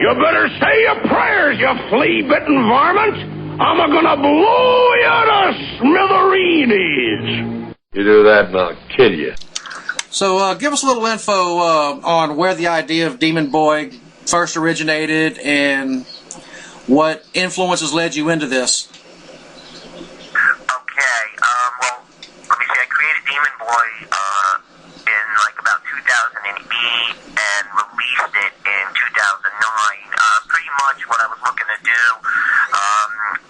You better say your prayers, you flea-bitten varmint. I'm gonna blow you to smithereens. You do that and I'll kill you. So give us a little info on where the idea of Demon Boy first originated and what influences led you into this. Okay, well, let me see, I created Demon Boy in like about 2008 and released it in 2009. Pretty much what I was looking to do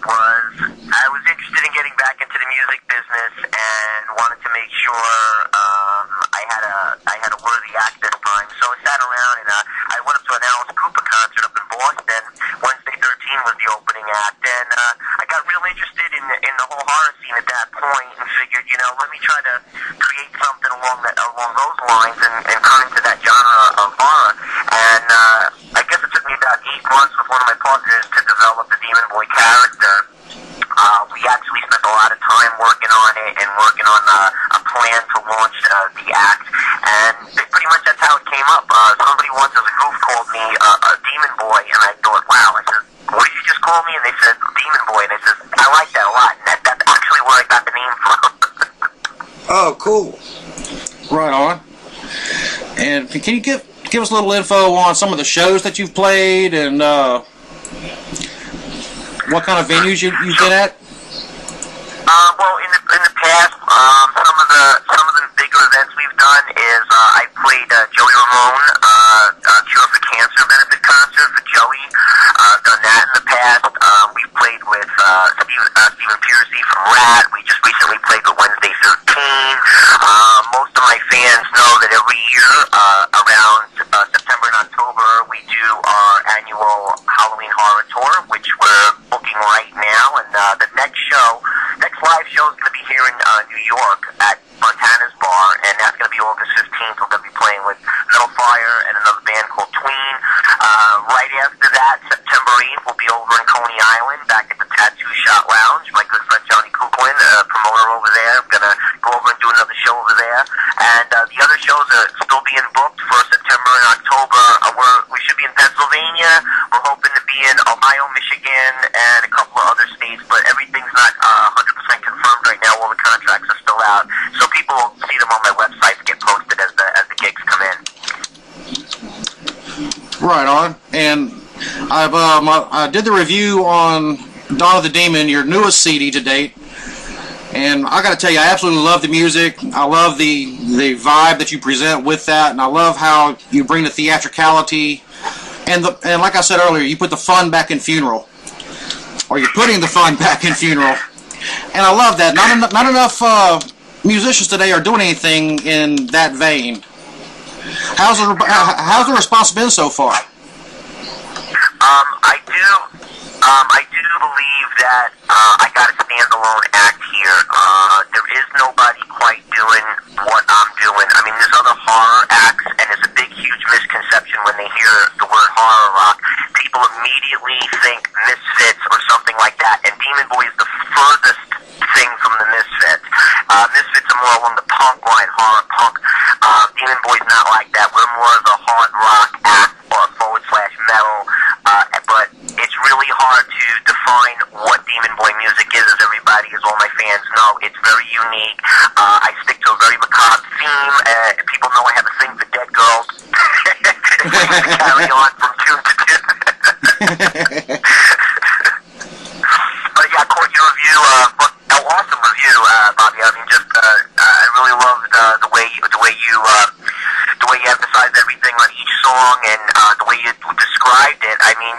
was I was interested in getting back into the music business and wanted to make sure I had a worthy act this time. So I sat around and I went up to an Alice Cooper concert up in Boston. Wednesday 13 was the opening act, and I got real interested in the whole horror scene at that point and figured, you know, let me try to create something along those lines and turn into that genre of horror. And I guess it took me about 8 months with one of my partners to develop the Demon Boy character. We actually spent a lot of time working on it and working on a plan to launch the act, and pretty much that's how it came up. Somebody once as a group called me a Demon Boy, and I thought, wow. I said, what did you just call me? And they said, Demon Boy, and I said, I like that a lot, and that's actually where I got the name from. Oh, cool. Right on. And can you give us a little info on some of the shows that you've played and what kind of venues you've been at? Well, in the past, some of the bigger events we've done is I played Joey Ramone, Cure for Cancer benefit concert for Joey. Done that in the past. We've played with Stephen Piercy from Rat. We just recently played with Wednesday 13. Most of my fans know that every year around September and October we do our annual Halloween Horror Tour, which we're booking right now. And the next live show is going to be here in New York at Montana's Bar, and that's going to be August 15th. We're going to be playing with Metal Fire and another band called Tween. Right after that, September 8th, we'll be over in Coney Island, back at the Tattoo Shot Lounge. My good friend Johnny Kuplin, promoter over there. I'm going to go over and do another show over there. And the other shows are still being booked for September and October. We should be in Pennsylvania. We're hoping to be in Ohio, Michigan, and a couple of other states, but everything's not 100% confirmed right now. All the contracts are still out. So people will see them on my website get posted as the gigs come in. Right on. And I did the review on Dawn of the Demon, your newest CD to date, and I got to tell you, I absolutely love the music. I love the vibe that you present with that, and I love how you bring the theatricality and like I said earlier, you put the fun back in Funeral, or you're putting the fun back in Funeral, and I love that. Not enough musicians today are doing anything in that vein. How's the response been so far? I do believe that I got a standalone act here. There is nobody quite doing what I'm doing. I mean, there's other horror acts, and there's a big, huge misconception when they hear the word horror rock. People immediately think Misfits or something like that, and Demon Boy is the furthest thing from the Misfits. Misfits are more along the punk line, horror punk. Demon Boy's not like that. We're more of a hard rock act or / metal, but it's really hard to define what Demon Boy music is, as everybody, as all my fans know. It's very unique. I stick to a very macabre theme. People know I have a thing for dead girls. Things carry on from tune to tune. But yeah, I caught your review. An awesome review, Bobby. I mean, just I really loved the way you emphasized everything on each song and the way you described it. I mean,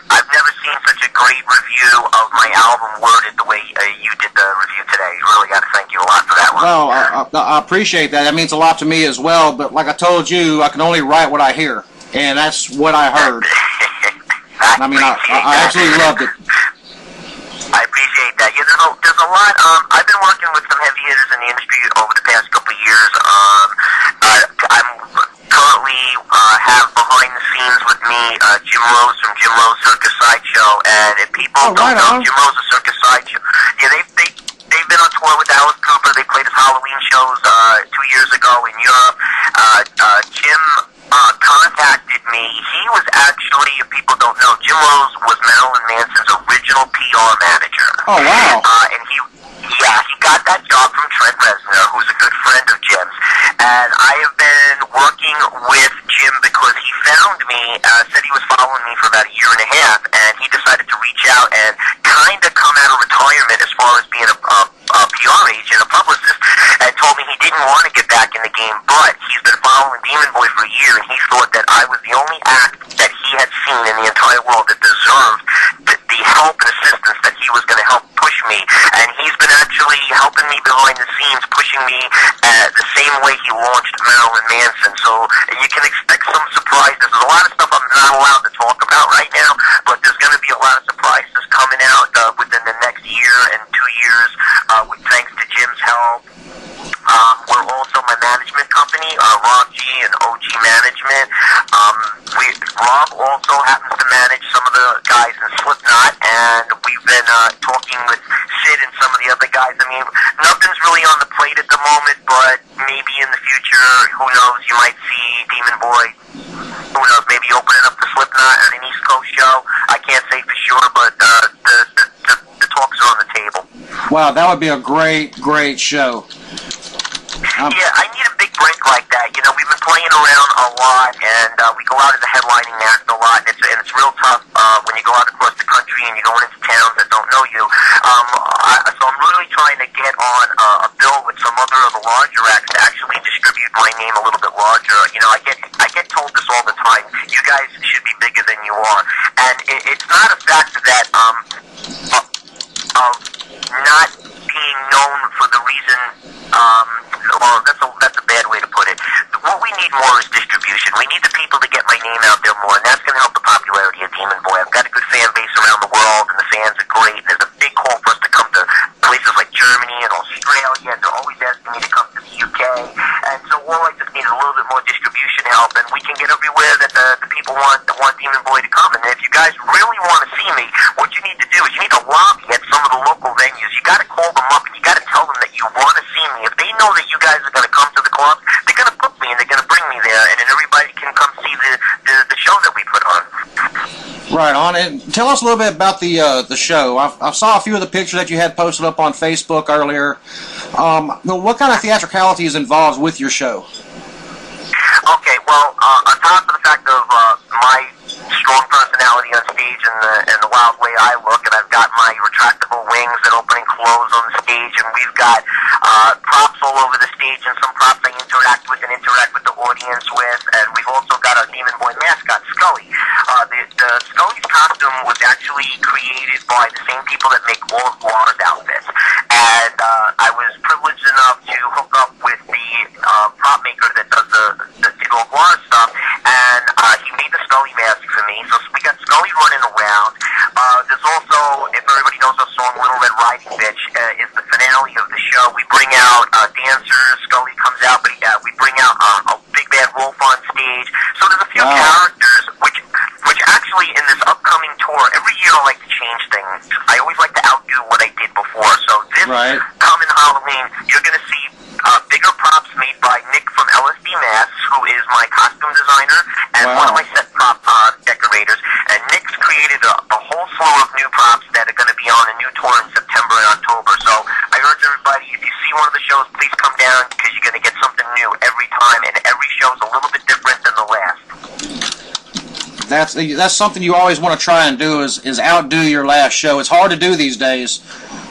I've never seen such a great review of my album worded the way you did the review today. Really got to thank you a lot for that one. Well, I appreciate that. That means a lot to me as well. But like I told you, I can only write what I hear, and that's what I heard. I mean, I absolutely loved it. I appreciate that. Yeah, there's a lot. I've been working with some heavy hitters in the industry over the past couple of years. I'm currently have behind the scenes with me Jim Rose from Jim Rose Circus Sideshow, and if people don't know Jim Rose Circus Sideshow, yeah, they've been on tour with Alice Cooper. They played his Halloween shows 2 years ago in Europe. Jim contacted me me. He was actually, if people don't know, Jim Rose was Marilyn Manson's original PR manager. Oh, wow. And he got that job from Trent Reznor, who's a good friend of Jim's. And I have been working with Jim because he found me, said he was following me for about a year and a half, and he decided to reach out and kind of come out of retirement as far as being a PR agent, a publicist, and told me he didn't want to get back in the game, but he's been following Demon Boy for a year, and he thought that I was the only act that he had seen in the entire world that deserved the help and assistance that he was going to help push me, and he's been actually helping me behind the scenes, pushing me the same way he launched Marilyn Manson. So you can expect some surprises. There's a lot of stuff I'm not allowed to talk about right now, but there's going to be a lot of surprises coming out within the next year and 2 years, thanks to Jim's help. We're also my management company, Rob G and OG Management. Rob also happens to manage some of the guys in Slipknot, and we've been talking with Sid and some of the other guys. I mean, nothing's really on the plate at the moment, but maybe in the future, who knows, you might see Demon Boy, who knows, maybe opening up the Slipknot at an East Coast show. I can't say for sure, but the talks are on the table. Wow, that would be a great, great show. Yeah, I need a big break like that. You know, we've been playing around a lot, and we go out as a headlining act a lot, and it's real tough when you go out across the country and you're going into towns that don't know you. So I'm really trying to get on a bill with some other of the larger acts to actually distribute my name a little bit larger. You know, I get told this all the time. You guys should be bigger than you are, and it's not a fact that of not being known for the reason. Well, that's a bad way to put it. What we need more is distribution. We need the people to get my name out there more, and that's going to help the popularity of Demon Boy. I've got a good fan base around the world, and the fans are great. There's a big call for us to come to places like Germany and Australia, and they're always asking me to come to the UK. And so all I just need is a little bit more distribution help, and we can get everywhere that the people want Demon Boy to come. And if you guys really want to see me, what you need to do is you need to lobby at some of the local venues. You got to call them up, and you got to tell them that you want to see me. If they know that you guys are going to come to the club, they're going to book me and they're going to bring me there, and then everybody can come see the show that we put on. Right on. And tell us a little bit about the show. I saw a few of the pictures that you had posted up on Facebook earlier. What kind of theatricality is involved with your show? Okay, well, on top of the fact of my strong personality on stage and the wild way I look, and I've got my retractable wings that open and close on the stage, and we've got props all over the stage, and some props I interact with the audience with, and we've also got our Demon Boy mascot, Scully. Scully's costume was actually created by the same people that make all of Laura's outfits, and I was privileged enough to hook up with the prop maker that does the all Laura stuff, and he made the Scully mask for me, so we got Scully running around. There's also, if everybody knows the song Little Red Riding Bitch, is the finale of the show. We bring out dancers, Scully comes out, but we bring out a big bad wolf on stage. So there's a few characters, which actually in this upcoming tour, every year I like to change things. I always like to outdo what I did before. So this coming Halloween, you're going to see bigger props made by Nick from LSD Masks, who is my costume designer, and one of my set prop decorators. And Nick's created a whole slew of new props that are going to be on a new tour in September and October. So I urge everybody, if you see one of the shows, please come down, because you're going to get something new every time, and every show's a little bit different than the last. That's something you always want to try and do is outdo your last show. It's hard to do these days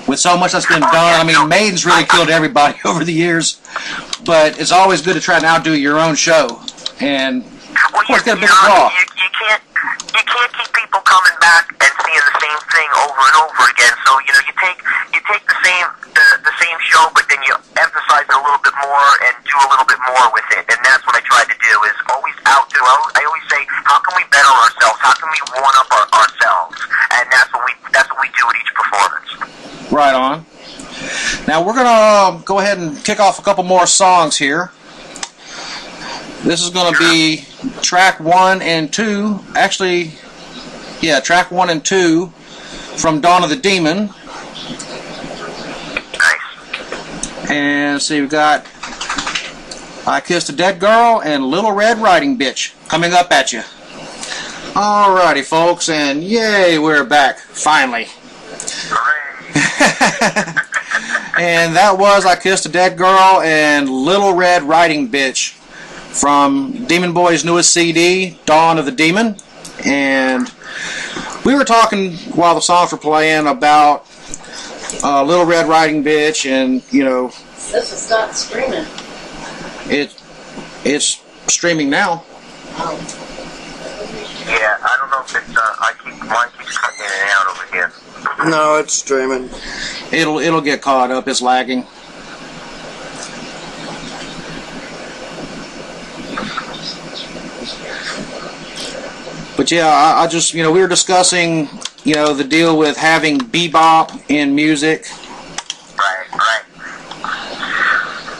with so much that's been done. I mean, Maiden's really killed everybody over the years, but it's always good to try and outdo your own show. And of course, get a bigger draw. You can't keep people coming back and seeing the same thing over and over again. So you know, you take the same show, but then you emphasize it a little bit more and do a little bit more with it. And that's what I try to do, is always outdo. I always say, how can we better ourselves? How can we one up ourselves? And that's what we do at each performance. Right on. Now we're gonna go ahead and kick off a couple more songs here. This is going to be track 1 and 2. Actually, yeah, track 1 and 2 from Dawn of the Demon. Nice. And let's see, we've got I Kissed a Dead Girl and Little Red Riding Bitch coming up at you. Alrighty, folks, and yay, we're back, finally. And that was I Kissed a Dead Girl and Little Red Riding Bitch from Demon Boy's newest CD, Dawn of the Demon. And we were talking while the songs were playing about Little Red Riding Bitch, and, you know... This will stop streaming. It's streaming now. Oh. Yeah, I don't know if it's, mine keeps cutting in and out over here. No, it's streaming. It'll get caught up. It's lagging. But yeah, I just, you know, we were discussing, you know, the deal with having bebop in music. Right.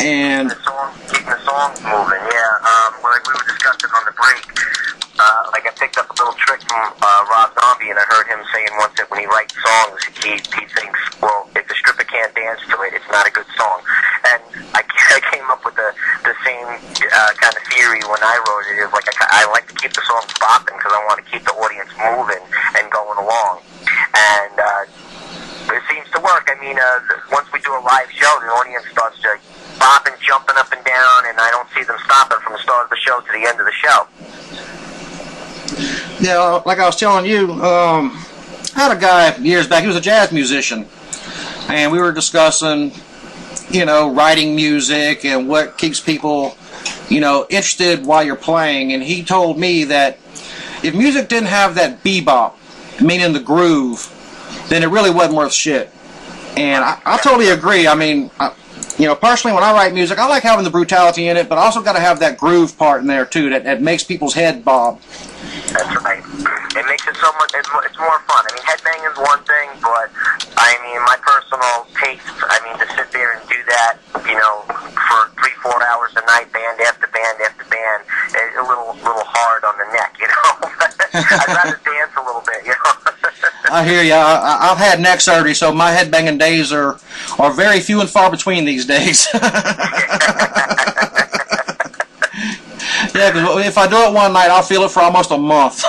And Keeping the songs moving, yeah. Like we were discussing on the break, like I picked up a little trick from Rob Zombie, and I heard him saying once that when he writes songs, he thinks, well, if the stripper can't dance to it, it's not a good song. And I came up with the same kind of theory when I wrote it. Is like I like to keep the songs bopping because I want to keep the audience moving and going along. And it seems to work. I mean, once we do a live show, the audience starts to bopping, jumping up and down, and I don't see them stopping from the start of the show to the end of the show. yeah, like I was telling you, I had a guy years back. He was a jazz musician, and we were discussing, you know, writing music and what keeps people, you know, interested while you're playing. And he told me that if music didn't have that bebop, meaning the groove, then it really wasn't worth shit. And I totally agree. I mean, you know, personally, when I write music, I like having the brutality in it, but I also got to have that groove part in there too, that makes people's head bob. That's right. It makes it so much. It's more fun. I mean, headbanging's one thing, but I mean, my personal taste. I mean, to sit there and do that, you know, for 3-4 hours a night, band after band after band, is a little hard on the neck, you know. I'd rather dance a little bit, you know. I hear you. I've had neck surgery, so my headbanging days are very few and far between these days. Yeah, because if I do it one night, I'll feel it for almost a month.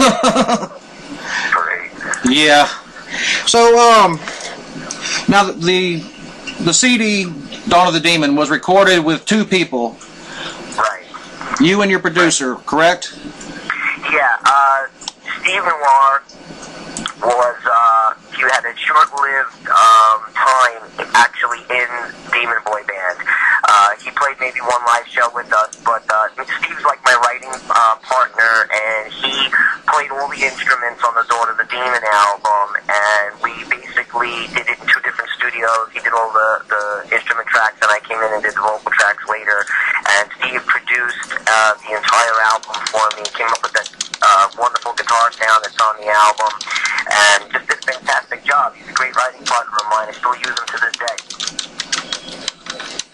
Great. Yeah. So, now the CD, Dawn of the Demon, was recorded with 2 people. Right. You and your producer, correct? Yeah. Steve Noir was he had a short-lived time actually in Demon Boy Band. He played maybe one live show with us, but Steve's like my writing partner, and he played all the instruments on the Dawn of the Demon album, and we basically did it in 2 different studios. He did all the instrument tracks, and I came in and did the vocal tracks later, and Steve produced the entire album for me, came up with that wonderful guitar sound that's on the album, and just did a fantastic job. He's a great writing partner of mine. I still use him to this day.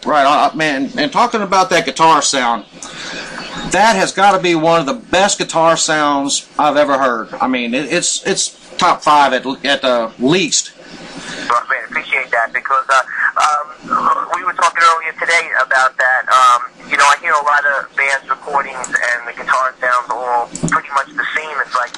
Right, man. And talking about that guitar sound, that has got to be one of the best guitar sounds I've ever heard. I mean, it's top 5 at the least. Well, man, appreciate that, because we were talking earlier today about that. You know, I hear a lot of bands' recordings, and the guitar sounds all pretty much the same. It's like,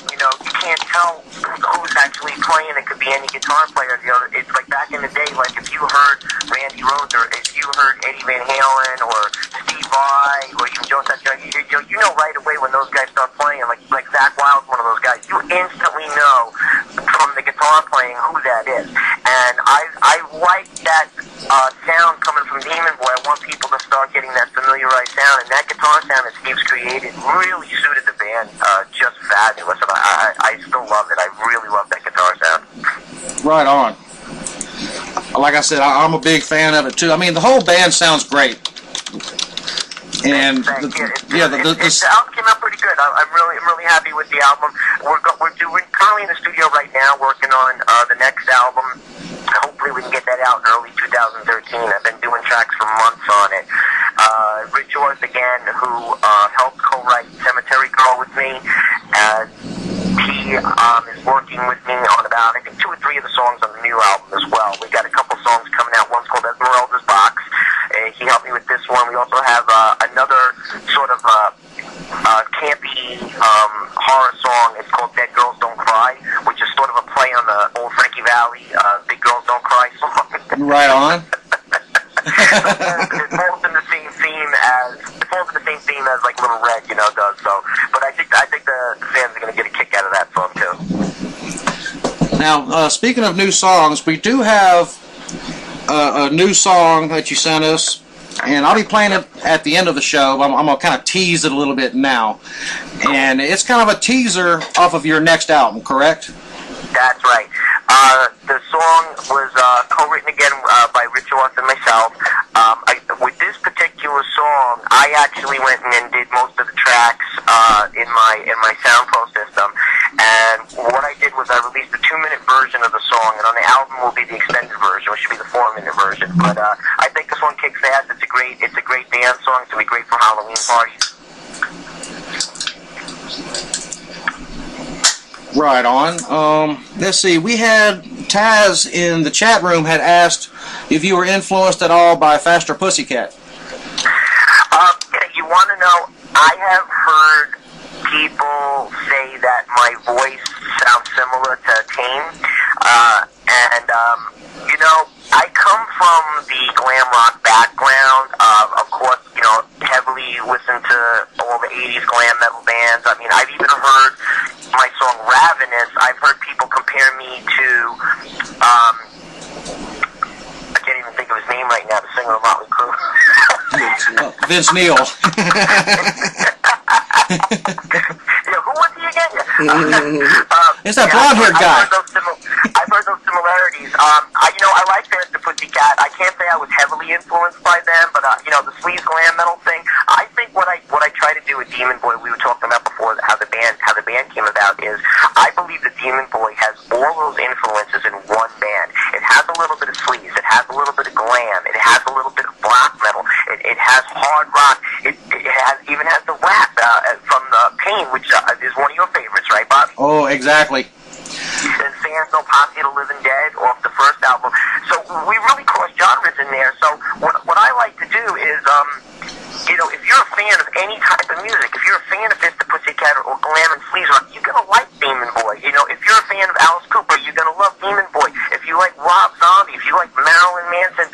you know, you can't tell who's actually playing. It could be any guitar player. You know, it's like back in the day, like if you heard Randy Rhoads, or if you heard Eddie Van Halen, or Steve Vai, or even Joe Satriani, you know right away when those guys start playing. Like Zach Wild's one of those guys. You instantly know from the guitar playing who that is. And I like that sound coming from Demon Boy. I want people to start getting that familiarized sound, and that guitar sound that Steve's created really suited the band just fabulous. And I still love it. I really love that guitar sound. Right on. Like I said, I'm a big fan of it too. I mean, the whole band sounds great. And the album came out pretty good. I'm really happy with the album. We're currently in the studio right now working on the next album. Hopefully we can get that out in early 2013. I've been doing tracks for months on it. Rich Orth again, who helped co-write Cemetery Girl with me. He is working with me on about, I think, 2 or 3 of the songs on the new album as well. We got a couple songs coming out. One's called Esmeralda's Box. He helped me with this one. We also have another sort of campy horror song. It's called Dead Girls Don't Cry, which is sort of a play on the old Frankie Valli Big Girls Don't Cry song. Right on. It falls in the same theme as like Little Red, does. So, but I think the fans are going to get a kick out of that song too. Now, speaking of new songs, we do have a new song that you sent us, and I'll be playing it at the end of the show. I'm going to kind of tease it a little bit now, and it's kind of a teaser off of your next album, correct? That's right. The song was co-written again by Rich Ross and myself. With this particular song, I actually went and did most of the tracks in my sound pro system. And what I did was I released a 2-minute version of the song, and on the album will be the extended version, which should be the 4-minute version. But I think this one kicks ass. It's a great dance song. It's gonna be great for Halloween parties. Right on. Let's see. We had Taz in the chat room had asked if you were influenced at all by Faster Pussycat. You want to know? I have heard people say that my voice sounds similar to Tame, and I come from the glam rock background. Of course, heavily listen to all the '80s glam metal bands. I mean, I've even heard my song Ravenous. I've heard people compare me to I can't even think of his name right now, the singer of Motley Crue. Vince Neil. Who was he again? It's that blonde-haired guy. I've heard those similarities. I like Faster Pussycat. I can't say I was heavily influenced by them, but the sleaze glam metal thing. I think what I try to do with Demon Boy, we were talking about before how the band came about, is I believe that Demon Boy has all those influences in one band. It has a little bit of sleaze. It has a little bit of glam. It has a little bit of black metal. It has hard rock. It even has the rap from Pain, which is one of your favorites, right, Bobby? Oh, exactly. And Fans No Posse to Living Dead off the first album. So we really cross genres in there. So what I like to do is, if you're a fan of any type of music, if you're a fan of Faster Pussycat or glam and sleaze rock, you're gonna like Demon Boy. If you're a fan of Alice Cooper, you're gonna love Demon Boy. If you like Rob Zombie, if you like Marilyn Manson,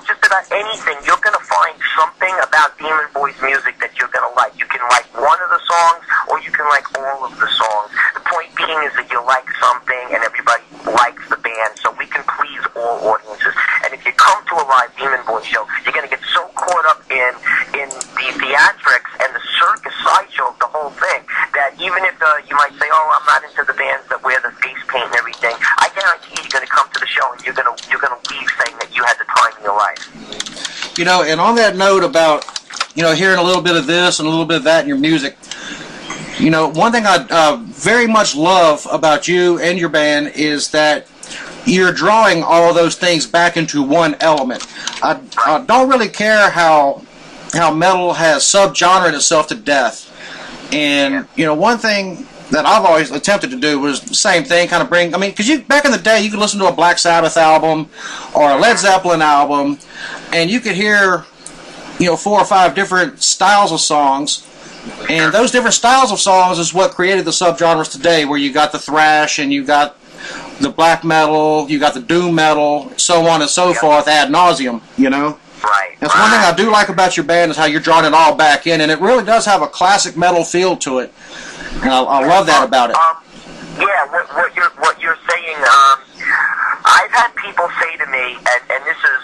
just about anything, you're gonna find something about Demon Boy's music that you're gonna like. You can like one of the songs, or you can like all of the songs. The point being is that you like something, and everybody likes the band, so we can please all audiences. And if you come to a live Demon Boy show, you're gonna get so caught up in the theatrics and the circus sideshow of the whole thing that even if you might say, "Oh, I'm not into the bands that wear the face paint and everything," I guarantee you're gonna come to the show and you're gonna leave saying that you had the time of your life. And on that note about, hearing a little bit of this and a little bit of that in your music, one thing I very much love about you and your band is that you're drawing all of those things back into one element. I don't really care how metal has subgenred itself to death. And, one thing that I've always attempted to do was the same thing, kind of because back in the day, you could listen to a Black Sabbath album or a Led Zeppelin album, and you could hear, 4 or 5 different styles of songs, and those different styles of songs is what created the subgenres today, where you got the thrash, and you got the black metal, you got the doom metal, so on and so forth, ad nauseum, Right. That's one thing I do like about your band is how you're drawing it all back in, and it really does have a classic metal feel to it. And I love that about it. What you're saying, I've had people say to me, and this is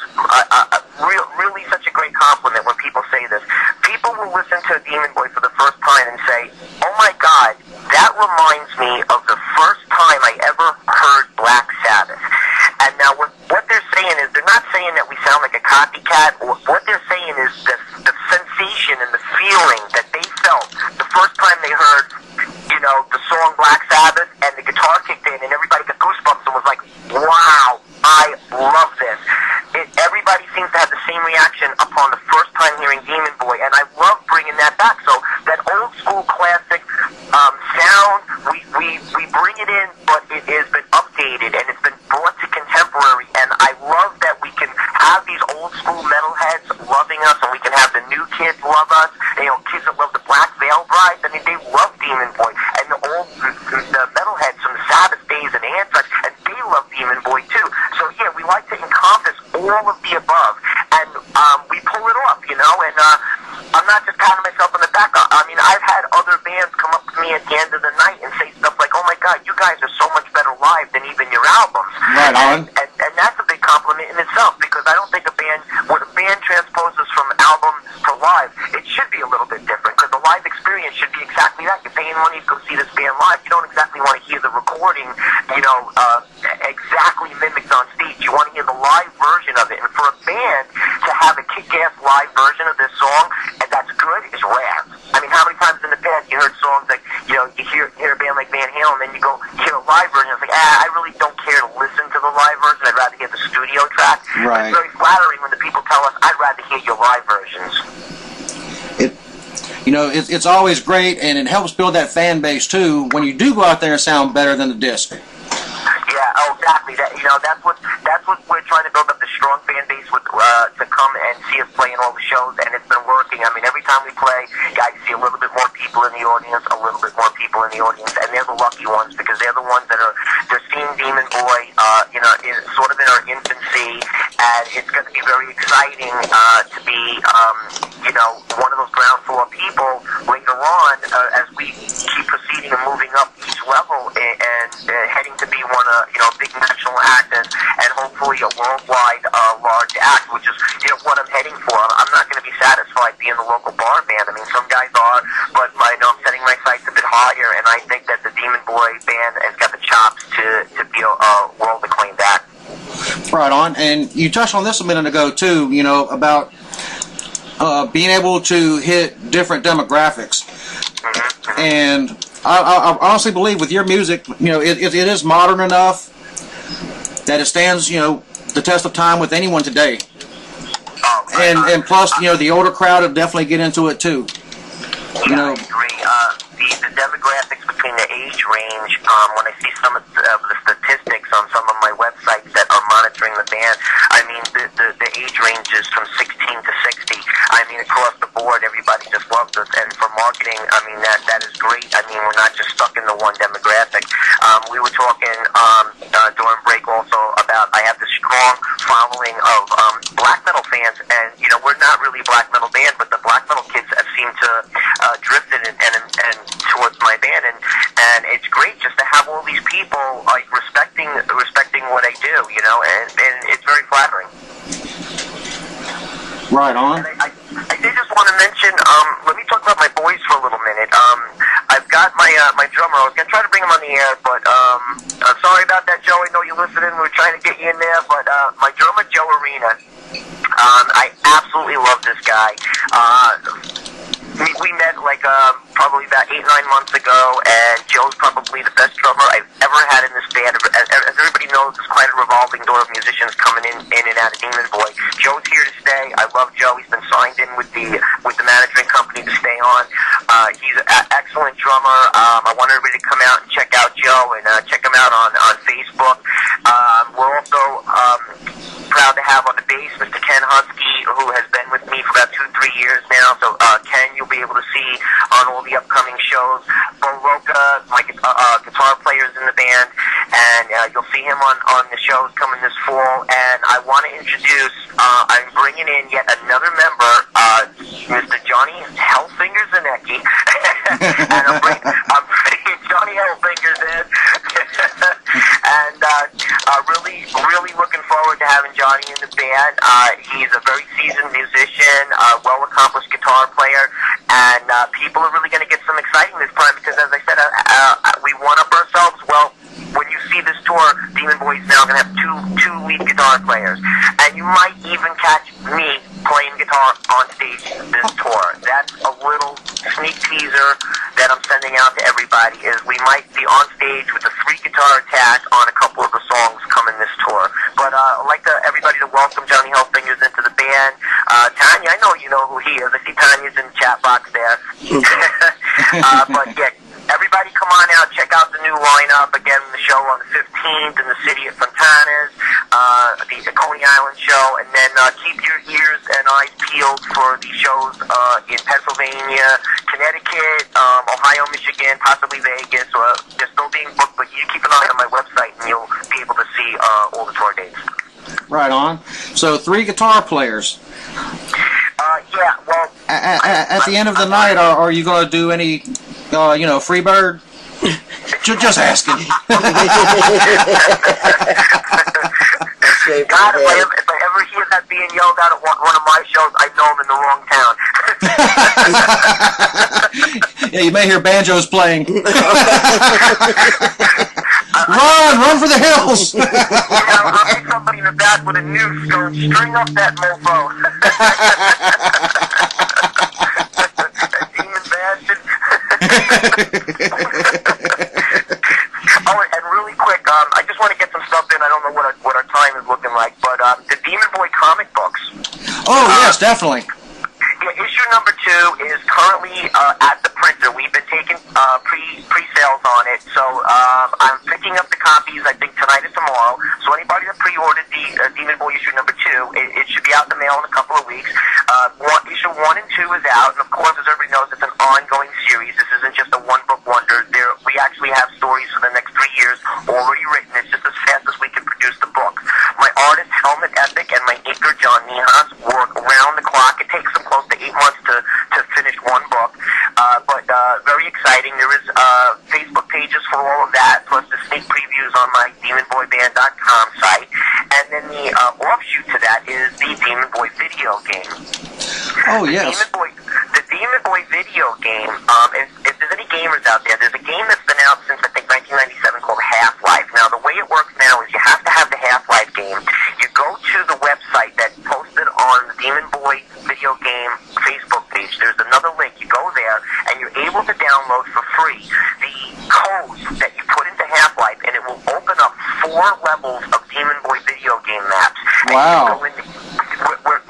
really such a great compliment when people say this. People will listen to Demon Boy for the first time and say, "Oh my God, that reminds me of the first time I ever heard Black Sabbath." And now what they're saying is, they're not saying that we sound like a copycat. What they're saying is the sensation and the feeling that they felt the first time they heard, the song Black Sabbath, and the guitar kicked in, and everybody got goosebumps and was like, "Wow, I love this." Everybody seems to have the same reaction upon the first time hearing Demon Boy, and I love bringing that back. So that old school classic sound, we bring it in, but it has been updated and it's been brought to contemporary. And I love that we can have these old school metalheads loving us, and we can have the new kids love us. Kids that love the Black Veil Brides, and I mean, they love Demon Boy, and the metalheads from the Sabbath days and Anthrax, and they love Demon Boy too. So yeah, we like to encompass all of the above, and we pull it off, you know. And I'm not just patting myself on the back. I mean, I've had other bands come up to me at the end of the night and say stuff like, "Oh my God, you guys are so much better live than even your albums." Right on. And that's a big compliment in itself, because I don't think when a band transposes from album to live, it should be a little bit different, because the live experience should be exactly that. You're paying money to go see this band live. You don't exactly want to hear the recording, you know, exactly mimicked on stage. You want to hear the live version of it. And for a band to have a kick-ass live version of this song, and that's good, is rare. I mean, how many times in the past you heard songs like, you know, you hear a band like Van Halen, and then you hear a live version, it's like, I really don't care to listen to the live version. I'd rather hear the studio track. Right. It's very flattering when the people tell us, I'd rather hear your live versions. It's always great, and it helps build that fan base too when you do go out there and sound better than the disc. Yeah, oh, exactly. That's what we're trying to build up, the strong fan base to come and see us play in all the shows, and it's been working. I mean, every time we play, I see a little bit more people in the audience, and they're the lucky ones, because they're the ones they're seeing Demon Boy, sort of in our infancy, and it's going to be very exciting to be, one of those ground floor people later on as we keep proceeding and moving up each level and heading to be a big national act and hopefully a worldwide large act, which is what I'm heading for. I'm not going to be satisfied being a local bar band. I mean, some guys are, but I know I'm setting my sights a bit higher, and I think that the Demon Boy band has got the chops to be a world acclaimed act. Right on. And you touched on this a minute ago too, about being able to hit different demographics. Mm-hmm. And I honestly believe with your music, it is modern enough that it stands, the test of time with anyone today. Oh, right. And plus, the older crowd will definitely get into it too. Yeah, I agree. The demographics between the age range, when I see some of the statistics on some of my websites that are monitoring the band, I mean, the age range is from 16 to 60. I mean, across the board, everybody just loves us. And for marketing, I mean, that is great. I mean, we're not just stuck in the one demographic. We were talking during break also about I have this strong following of black metal fans, and, we're not really a black metal band, but the black metal kids have seemed to drift in and towards my band, and it's great just to have all these people like respecting what I do, and it's very flattering. Right on. And I did just want to mention, let me talk about my boys for a little minute. I've got my drummer. I was going to try to bring him on the air, but I'm sorry about that, Joe. I know you're listening. We were trying to get you in there, but my drummer, Joe Arena, I absolutely love this guy. We met probably about 8-9 months ago, and Joe's probably the best drummer I've ever had in this band. As everybody knows, there's quite a revolving door of musicians coming in and out of Demon Boy. Joe's here to stay. I love Joe. He's been signed in with the management company to stay on. He's an excellent drummer. I want everybody to come out and check out Joe and check him out on Facebook. We're also proud to have on the bass Mr. Ken Husky, who has been with me for about 2-3 years now. So Ken, you'll be able to see on all the upcoming shows. Bo Roca, my guitar players in the band, and you'll see him on the shows coming this fall. And I want to introduce, I'm bringing in yet another member, Mr. Johnny Hellfingers Zanecki. And I'm bringing Johnny Hellfingers in. And really looking forward to having Johnny in the band. He's a very seasoned musician, well-accomplished guitar player, and people are really going to get some exciting this time because, as I said, we one-up ourselves. Well, when you see this tour, Demon Boy is now going to have two lead guitar players, and you might even catch me playing guitar on stage this tour. That's a little sneak teaser that I'm sending out to everybody, is we might be on stage with a 3-guitar attack on a couple of the songs coming this tour. But I'd like everybody to welcome Johnny Hellfingers into the band. Tanya, I know you know who he is. I see Tanya's in the chat box there. But yeah, everybody come on out, check out the new lineup. Again, the show on the 15th in the city of Fontana's, the Coney Island show, and then keep your ears and eyes peeled for the shows in Pennsylvania, Connecticut, Ohio, Michigan, possibly Vegas. They're still being booked, but you keep an eye on my website and you'll be able to see all the tour dates. Right on. So 3 guitar players. Yeah, well... At the end of the night, are you going to do any, free bird? Just asking. God, if I ever hear that being yelled out at one of my shows, I know I'm in the wrong town. Yeah, you may hear banjos playing. Run for the hills! I'll get somebody in the back with a noose going, string up that mofo. That demon bastard. Oh, and really quick, I just want to get some stuff in. I don't know what our time is looking like, but the Demon Boy comic books. Oh, yes, definitely. Yeah, issue number 2 is currently at the printer. We've been taking pre-sales on it, so I'm picking up the copies, I think, tonight or tomorrow. So anybody that pre-ordered the Demon Boy issue number 2, it should be out in the mail in a couple of weeks. Issue 1 and 2 is out, and of course, as everybody knows, it's an ongoing series. This isn't just a one-book wonder. We actually have stories for the next 3 years already written. It's just as fast as we can produce the book. My artist, Helmet Epic, and my inker, John Nihas, work around the clock. It takes them close to 8 months to finish one book, but very exciting. There is Facebook pages for all of that, plus the sneak previews on my DemonBoyBand.com site, and then the offshoot to that is the Demon Boy video game. Oh, yes. The Demon Boy video game, if there's any gamers out there, there's a game that's been out since, I think, 1997 called Half-Life. Now, the way it works now is you have to have the Half-Life game. You go to the website that's posted on the Demon Boy video game Facebook page. There's another link. You go there, and you're able to download for free the codes that you put into Half-Life, and it will open up 4 levels of Demon Boy video game maps. Wow.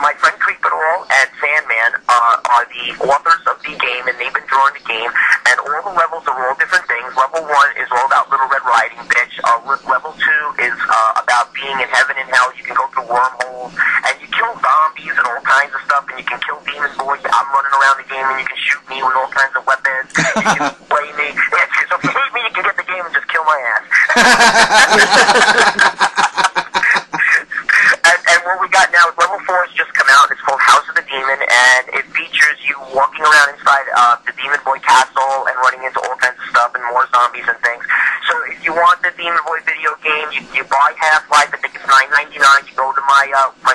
My friend Creepitall and Sandman are the authors of the game, and they've been drawing the game, and all the levels are all different things. Level 1 is all about Little Red Riding Bitch. Level 2 is about being in heaven and hell. You can go through wormholes, and you kill zombies and all kinds of stuff, and you can kill Demon Boy. I'm running around the game, and you can shoot me with all kinds of weapons. You can play me. So if you hate me, you can get the game and just kill my ass. And what we got now is level 4 has just come out. It's called House of the Demon, and it features you walking around inside the Demon Boy castle and running into all kinds of stuff and more zombies and things. So if you want the Demon Boy video game, you buy Half-Life. I think it's $9.99. You go to my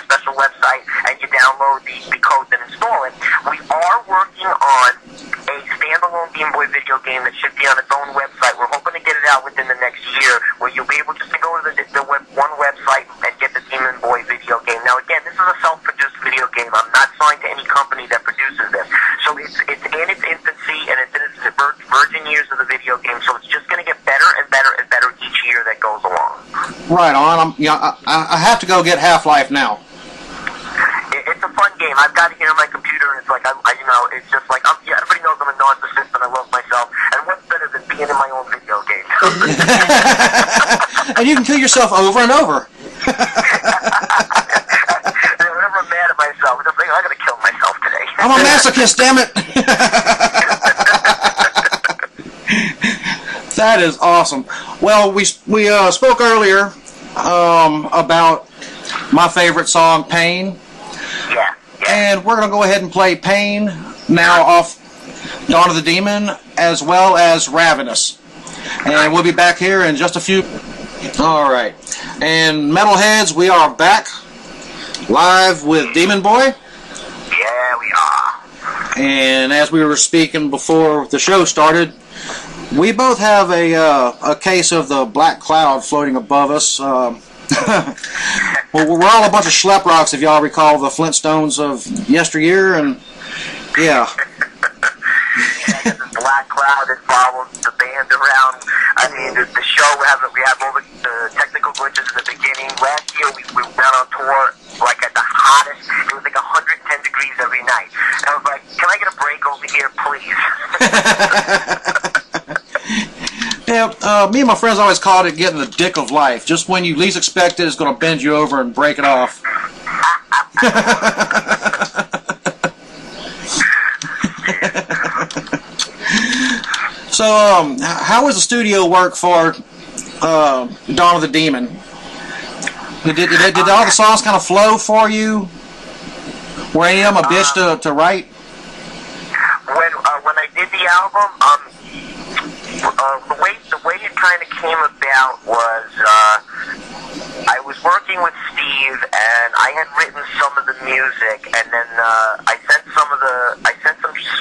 special website and you download the codes and install it. We are working on a standalone Demon Boy video game that should be on its own website. We're hoping to get it out within the next year, where you'll be able just to go to one website and get the Demon Boy video game. Now, again, this is a self-produced video game. I'm not signed to any company that produces this. So it's in its infancy, and it's in its virgin years of the video game, so it's just going to get better and better and better each year that goes along. Right on. I have to go get Half-Life now. It's a fun game. I've got it here on my computer, and it's like, it's just like, everybody knows I'm a narcissist and I love myself, and what's better than being in my own video game? And you can kill yourself over and over. Whenever I'm mad at myself, I'm just like, I gotta kill myself today. I'm a masochist, damn it! That is awesome. Well, we spoke earlier about my favorite song, Pain. Yeah. And we're going to go ahead and play Pain now off Dawn of the Demon, as well as Ravenous. And we'll be back here in just a few. All right. And Metalheads, we are back live with Demon Boy. Yeah, we are. And as we were speaking before the show started, we both have a case of the black cloud floating above us. Well, we're all a bunch of schlep rocks, if y'all recall the Flintstones of yesteryear, and yeah. The black cloud that follows the band around. I mean, the show, we have all the technical glitches in the beginning. Last year, we went on tour, like at the hottest. It was like 110 degrees every night. And I was like, can I get a break over here, please? Yeah, me and my friends always called it getting the dick of life. Just when you least expect it, it's going to bend you over and break it off. So, how was the studio work for Dawn of the Demon? Did all the songs kind of flow for you? Were any of them a bitch to write? When I did the album, the way it kind of came about was I was working with Steve, and I had written some of the music, and then I sent some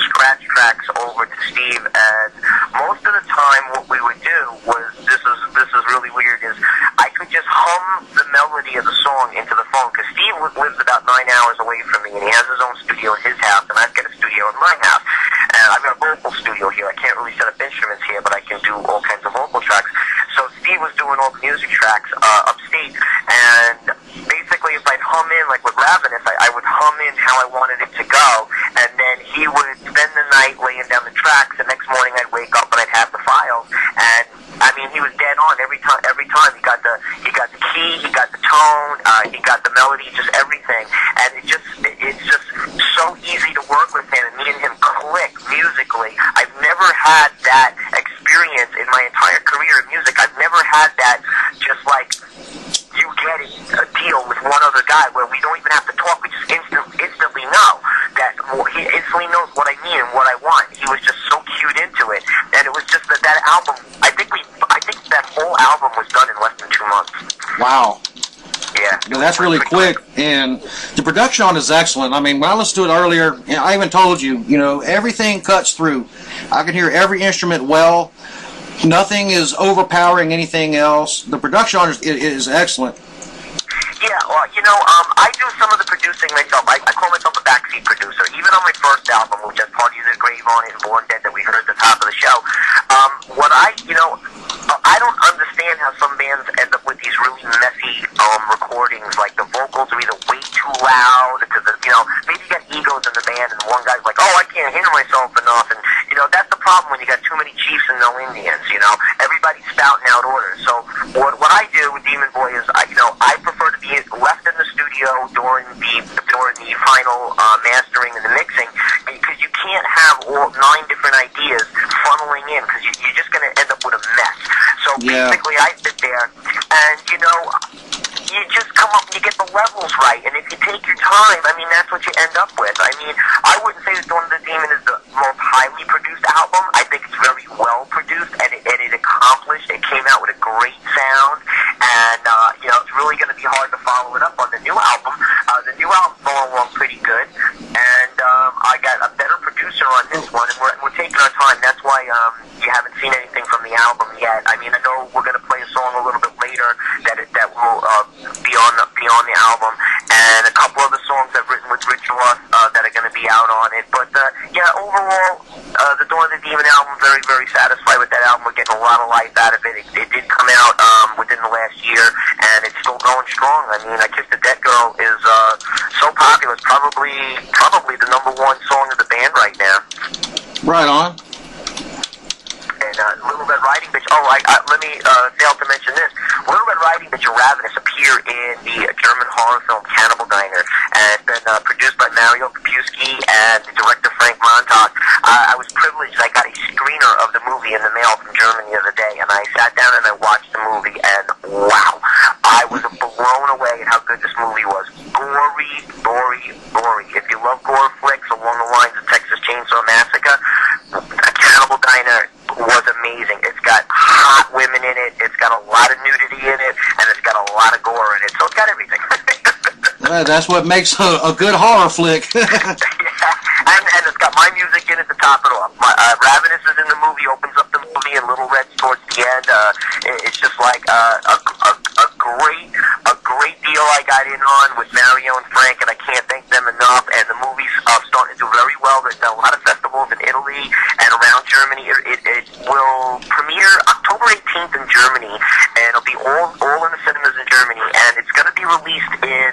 scratch tracks over to Steve, and most of the time what we would do was this is really weird, is I could just hum the melody of the song into the phone, because Steve lives about 9 hours away from me, and he has his own studio in his house, and I've got a studio in my house. And I've got a vocal studio here. I can't really set up instruments here, but I can do all kinds of vocal tracks. So Steve was doing all the music tracks upstate, and basically if I'd hum in, like with Ravenous, I would hum in how I wanted it to go, and then he would spend the night laying down the tracks. The next morning I'd wake up and I'd have the files, and I mean, he was dead on every time. He got the key, he got the tone, he got the melody, just everything. And it's just so easy to work with him, and me and him click musically. I've never had that experience in my entire career in music. I've never had that, just like you getting a deal with one other guy where we don't even have to talk. We just instantly know that he instantly knows what I mean and what I want. He was just so cued into it, and it was just that album. I think that whole album was done in less than 2 months. Wow. Yeah. You know, that's really quick, and the production on it is excellent. I mean, when I listened to it earlier, I even told you, everything cuts through. I can hear every instrument well. Nothing is overpowering anything else. The production on it is excellent. Yeah, well, I do some of the producing myself. I call myself a backseat producer. Even on my first album, which has Party of the Grave on it and Born Dead that we heard at the top of the show, I don't understand how some bands end up with these really messy recordings. Like the vocals are either way too loud because maybe you got egos in the band, and one guy's like, "Oh, I can't hear myself enough," and that's the problem when you got too many chiefs and no Indians. Everybody's spouting out orders. So what I do with Demon Boy is I prefer to be left in the studio during the final mastering and the mixing, because you can't have all 9 different ideas funneling in, because you're just going to end up with a mess. So basically, I sit there, and you just come up and you get the levels right, and if you take your time, I mean, that's what you end up with. I mean, I wouldn't say that Dawn of the Demon is the most highly produced album. I think it's very well produced, and it accomplished. It came out with a great sound, and it's really going to be hard to follow it up on the new album. The new album's going along pretty good, and I got a better producer on this one, and we're taking our time. That's why you haven't seen anything from the album yet. I mean, I know we're going to play a song a little bit later that will be on the album, and a couple of the songs I've written with Ritual that are going to be out on it. But overall, the Dawn of the Demon album, very, very satisfied with that album. We're getting a lot of life out of it. It did come out within the last year, and it's still going strong. I mean, I Kissed a Dead Girl is so popular. It's probably the #1 song of the band right now. Right on. And Little Red Riding Bitch. Oh, let me fail to mention this. Little Red Riding Bitch and Ravenous appear in the German horror film Cannibal Diner, and it's been produced by Mario Kapusky and the director Frank Montauk. I was privileged. I got a screener of the movie in the mail from Germany the other day, and I sat down and I watched the movie, and wow, I was blown away at how good this movie was. Gory, gory, gory. If you love gore flicks along the lines of Texas Chainsaw Massacre, Cannibal Diner was amazing. It's got hot women in it, it's got a lot of nudity in it, and it's got a lot of gore in it, so it's got everything. That's what makes a good horror flick. Yeah, and it's got my music in at the top of it all. Ravenous is in the movie, opens up the movie, and Little Red's towards the end. It's just like a great deal I got in on with Mario and Frank, and I can't thank them enough. And the movie's starting to do very well. There's a lot of festivals in Italy and around Germany. It will premiere October 18th in Germany, and it'll be all in the cinemas in Germany. And it's going to be released in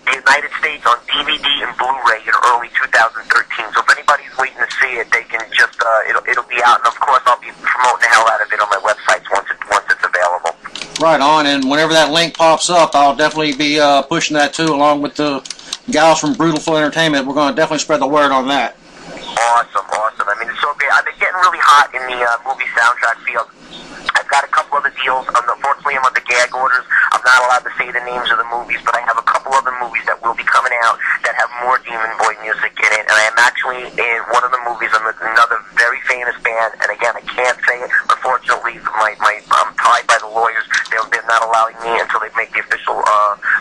the United States on DVD and Blu-ray in early 2013. So if anybody's waiting to see it, they can just it'll be out. And of course, I'll be promoting the hell out of it on my websites once it's available. Right on, and whenever that link pops up, I'll definitely be pushing that too, along with the gals from Brutiful Entertainment. We're going to definitely spread the word on that. Awesome. I mean, it's so great. I've been getting really hot lot in the movie soundtrack field. I've got a couple other deals. Unfortunately, I'm under gag orders. I'm not allowed to say the names of the movies, but I have a couple other movies that will be coming out that have more Demon Boy music in it. And I am actually in one of the movies. I'm with another very famous band. And again, I can't say it. Unfortunately, I'm tied by the lawyers. They're not allowing me until they make the official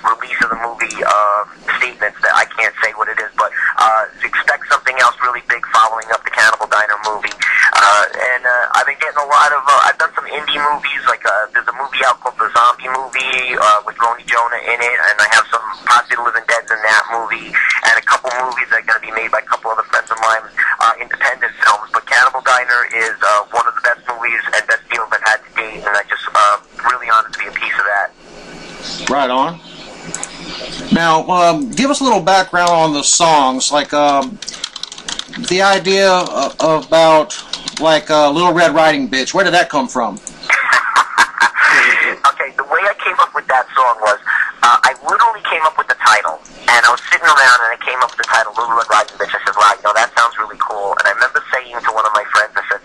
release of the movie statements that I can't say what it is. But expect something else really big following up the Cannibal Diner movie. And I've been getting a lot of, I've done some indie movies, like there's a movie out called The Zombie Movie with Roni Jonah in it, and I have some Possibly Living Deads in that movie, and a couple movies that are going to be made by a couple other friends of mine, independent films. But Cannibal Diner is one of the best movies and best deals I've had to date, and I just really honored to be a piece of that. Right on. Now, give us a little background on the songs, like the idea about like Little Red Riding Bitch. Where did that come from? Okay, the way I came up with that song was I literally came up with the title, and I was sitting around and I came up with the title Little Red Riding Bitch. I said, wow, that sounds really cool. And I remember saying to one of my friends, I said,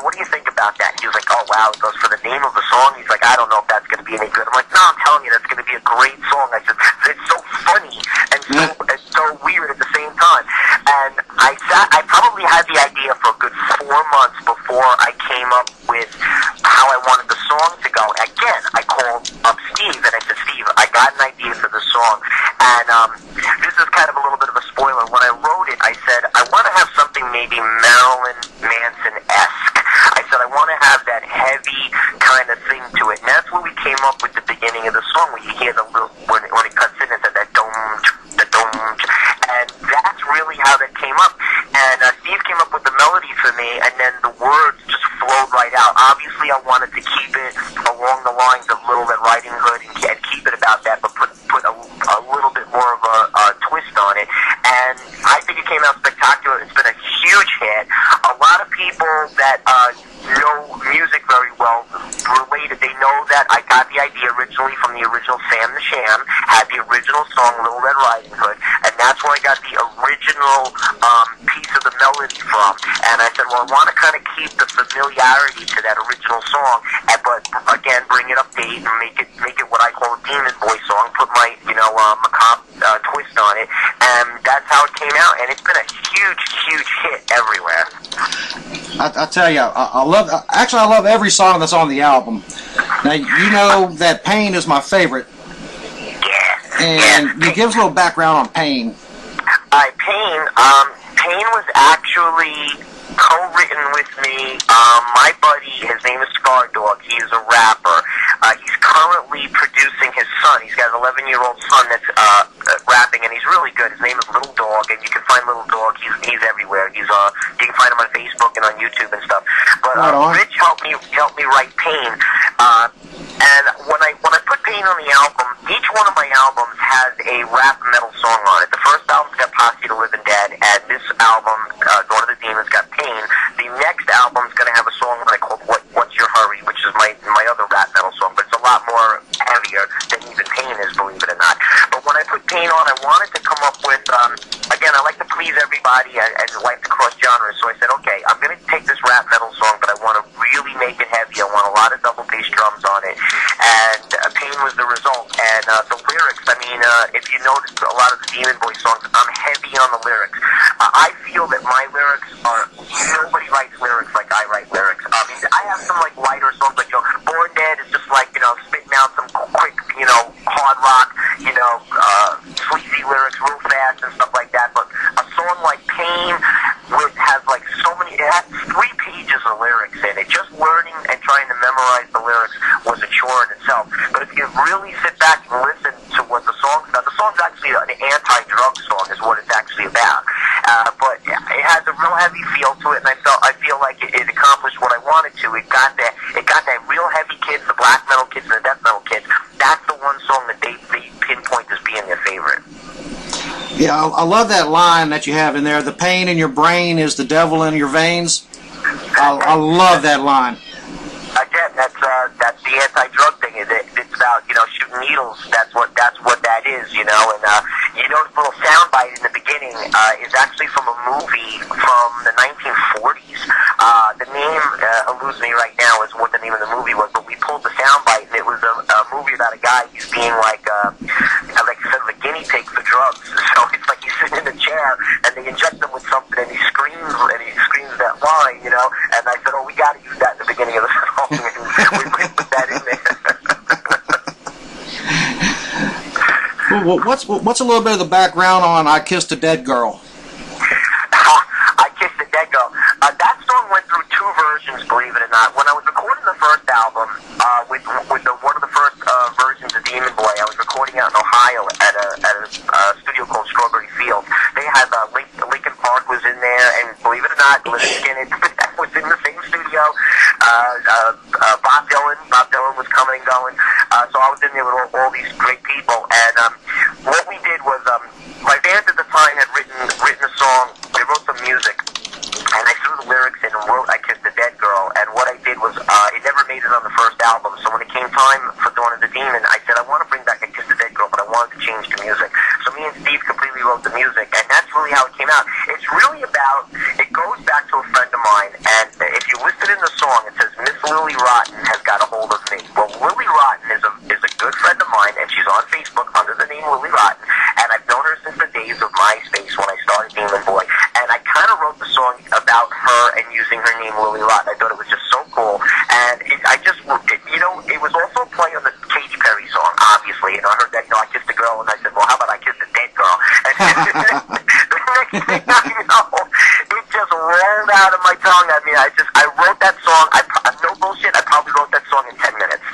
what do you think about that? And he was like, oh wow. He goes, for the name of the song? He's like, I don't know if that's going to be any good. I'm like, no, I'm telling you, that's going to be a great song. I said, it's so funny and so weird at the same time. And I probably had the idea for a good 4 months before I came up with how I wanted the song to go. Again, I called up Steve and I said, Steve, I got an idea for the song. And this is kind of a little bit of a spoiler. When I wrote it, I said, I want to have something maybe Marilyn Manson-esque. I said, I want to have that heavy kind of thing to it. And that's when we came up with the beginning of the song, where you hear the little, when it cuts in, it's that dome, and that's really how that came up. And Steve came up with the melody for me, and then the words just flowed right out. Obviously, I wanted to keep it along the lines of Little Red Riding Hood and keep it about that, but put a little bit more of a twist on it. And I think it came out spectacular. It's been a huge hit. A lot of people that know music very well related. They know that I got the idea originally from the original Sam the Sham, had the original song Little Red Riding Hood, and that's where I got the original piece of the melody from. And I said, well, I want to kind of keep the familiarity to that original song, but again, bring it up to date and make it what I call a Demon Boy song. Put my macabre twist on it, and that's how it came out. And it's been a huge hit everywhere. I tell you, I love every song that's on the album. Now, you know that Pain is my favorite. Yeah. And you give us a little background on Pain. Pain was actually co-written with me. My buddy, his name is Scar Dog. He is a rapper. He's currently producing his son. He's got an 11-year-old son that's rapping, and he's really good. His name is Little Dog, and you can find Little Dog. He's everywhere. You can find him on Facebook and on YouTube and stuff. But Rich helped me write Pain. And when I put Pain on the album, each one of my albums has a rap metal song on it. The first album's got Possibly Living Dead, and this album, Going to the Demons, got Pain. The next album's going to have a song that I called What's Your Hurry, which is my other rap metal song, but it's a lot more heavier than even Pain is, believe it or not. But when I put Pain on, I wanted to come up with, again, I like to please everybody and like to cross genres, so I said, okay, I'm going to take this rap metal song, but I want to really make it heavy. I want a lot of double bass drums on it, and Pain was the result. And the lyrics, I mean, if you notice a lot of the Demon Boy songs, I'm heavy on the lyrics. I feel that my lyrics are, nobody writes lyrics like I write lyrics. I mean, I have some like lighter songs, like Born Dead is just like, spitting out some quick, hard rock, sleazy lyrics real fast and stuff like that. But a song like Pain has like so many, it has 3 pages of lyrics in it. Just learning and trying to memorize the lyrics was a chore in itself. But if you really sit back and listen to what the song's about, the song's actually an anti-drug song is what it's actually about. But it has a real heavy feel to it, and I feel like it accomplished what I wanted to. It got that real heavy kids, the black metal kids and the death metal kids. That's the one song that they pinpoint as being their favorite. Yeah, I love that line that you have in there. The pain in your brain is the devil in your veins. I love that line. Again, that's the anti-drug thing. It's about shooting needles. That's what that is. And this little soundbite in the beginning is actually from a movie from the 1940s The name eludes me right now as what the name of the movie was, but we pulled the soundbite, and it was a movie about a guy who's being like sort of a guinea pig for drugs. So it's like he's sitting in a chair, and they inject him with something, and he screams that line, you know. And I said, oh, we got to use that in the beginning of the song, and we put that in there. Well, what's a little bit of the background on "I Kissed a Dead Girl"? I Kissed a Dead Girl. That song went through two versions, believe it or not. When I was recording the first album, with one of the first versions of Demon Boy, I was recording out in Ohio at a studio called Strawberry Fields. They had Linkin Park was in there, and believe it or not, Lynyrd Skynyrd was in the same studio. Bob Dylan was coming and going. So I was in there with all these great people, and what we did was my band at the time had written a song. They wrote some music, and I threw the lyrics in and wrote "I Kissed a Dead Girl." And what I did was it never made it on the first album. So when it came time for Dawn of the Demon, I said I want to bring back "I Kissed a Dead Girl," but I wanted to change the music. So me and Steve completely wrote the music, and that's really how it came out. It's really about, it goes back to a friend of mine, and if you listen in the song, it says Miss Lily Rotten has got a hold of me. Well, Lily Rotten is a good friend of mine, and she's on Facebook under the name Lily Rotten, and I've known her since the days of MySpace when I started Demon Boy, and I kind of wrote the song about her and using her name Lily Rotten. I thought it was just so cool, and it was also a play on the Katy Perry song, obviously, and I heard that, I kissed a girl, and I said, well, how about I kissed a dead girl? And the next thing I know, it just rolled out of my tongue. I mean, I wrote that song, no bullshit, I probably wrote that song in 10 minutes.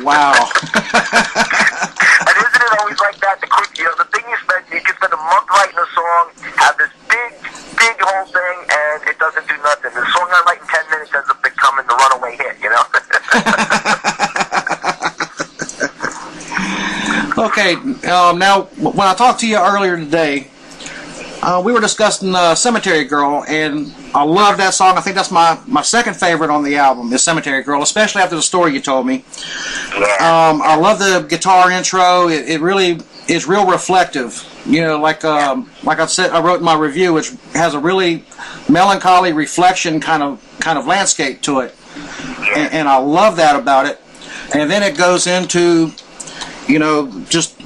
Wow. And isn't it always like that? The thing you can spend a month writing a song, have this big whole thing, and it doesn't do nothing. The song I write in 10 minutes ends up becoming the runaway hit, you know? Okay, now, when I talked to you earlier today, we were discussing Cemetery Girl, and I love that song. I think that's my second favorite on the album, is Cemetery Girl, especially after the story you told me. Yeah. I love the guitar intro. It really is real reflective. Like I said, I wrote in my review, which has a really melancholy reflection kind of landscape to it. Yeah. And I love that about it. And then it goes into, just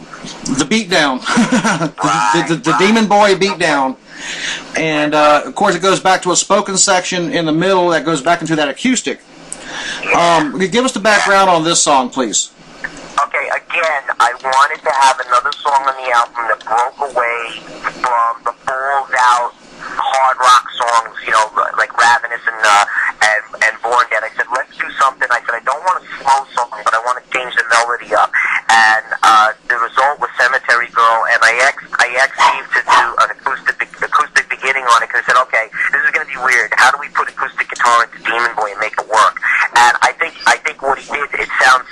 the beatdown, the Demon Boy beatdown. And, of course, it goes back to a spoken section in the middle that goes back into that acoustic. Give us the background on this song, please. Okay, again, I wanted to have another song on the album that broke away from the balled-out hard rock songs, like Ravenous and Born Dead. I said, let's do something. I said, I don't want a slow song, but I want to change the melody up. And the result was Cemetery Girl, and I asked Steve to do an acoustic beginning on it, because I said, okay, this is going to be weird. How do we put acoustic guitar into Demon Boy and make it work? And I think what he did, it sounds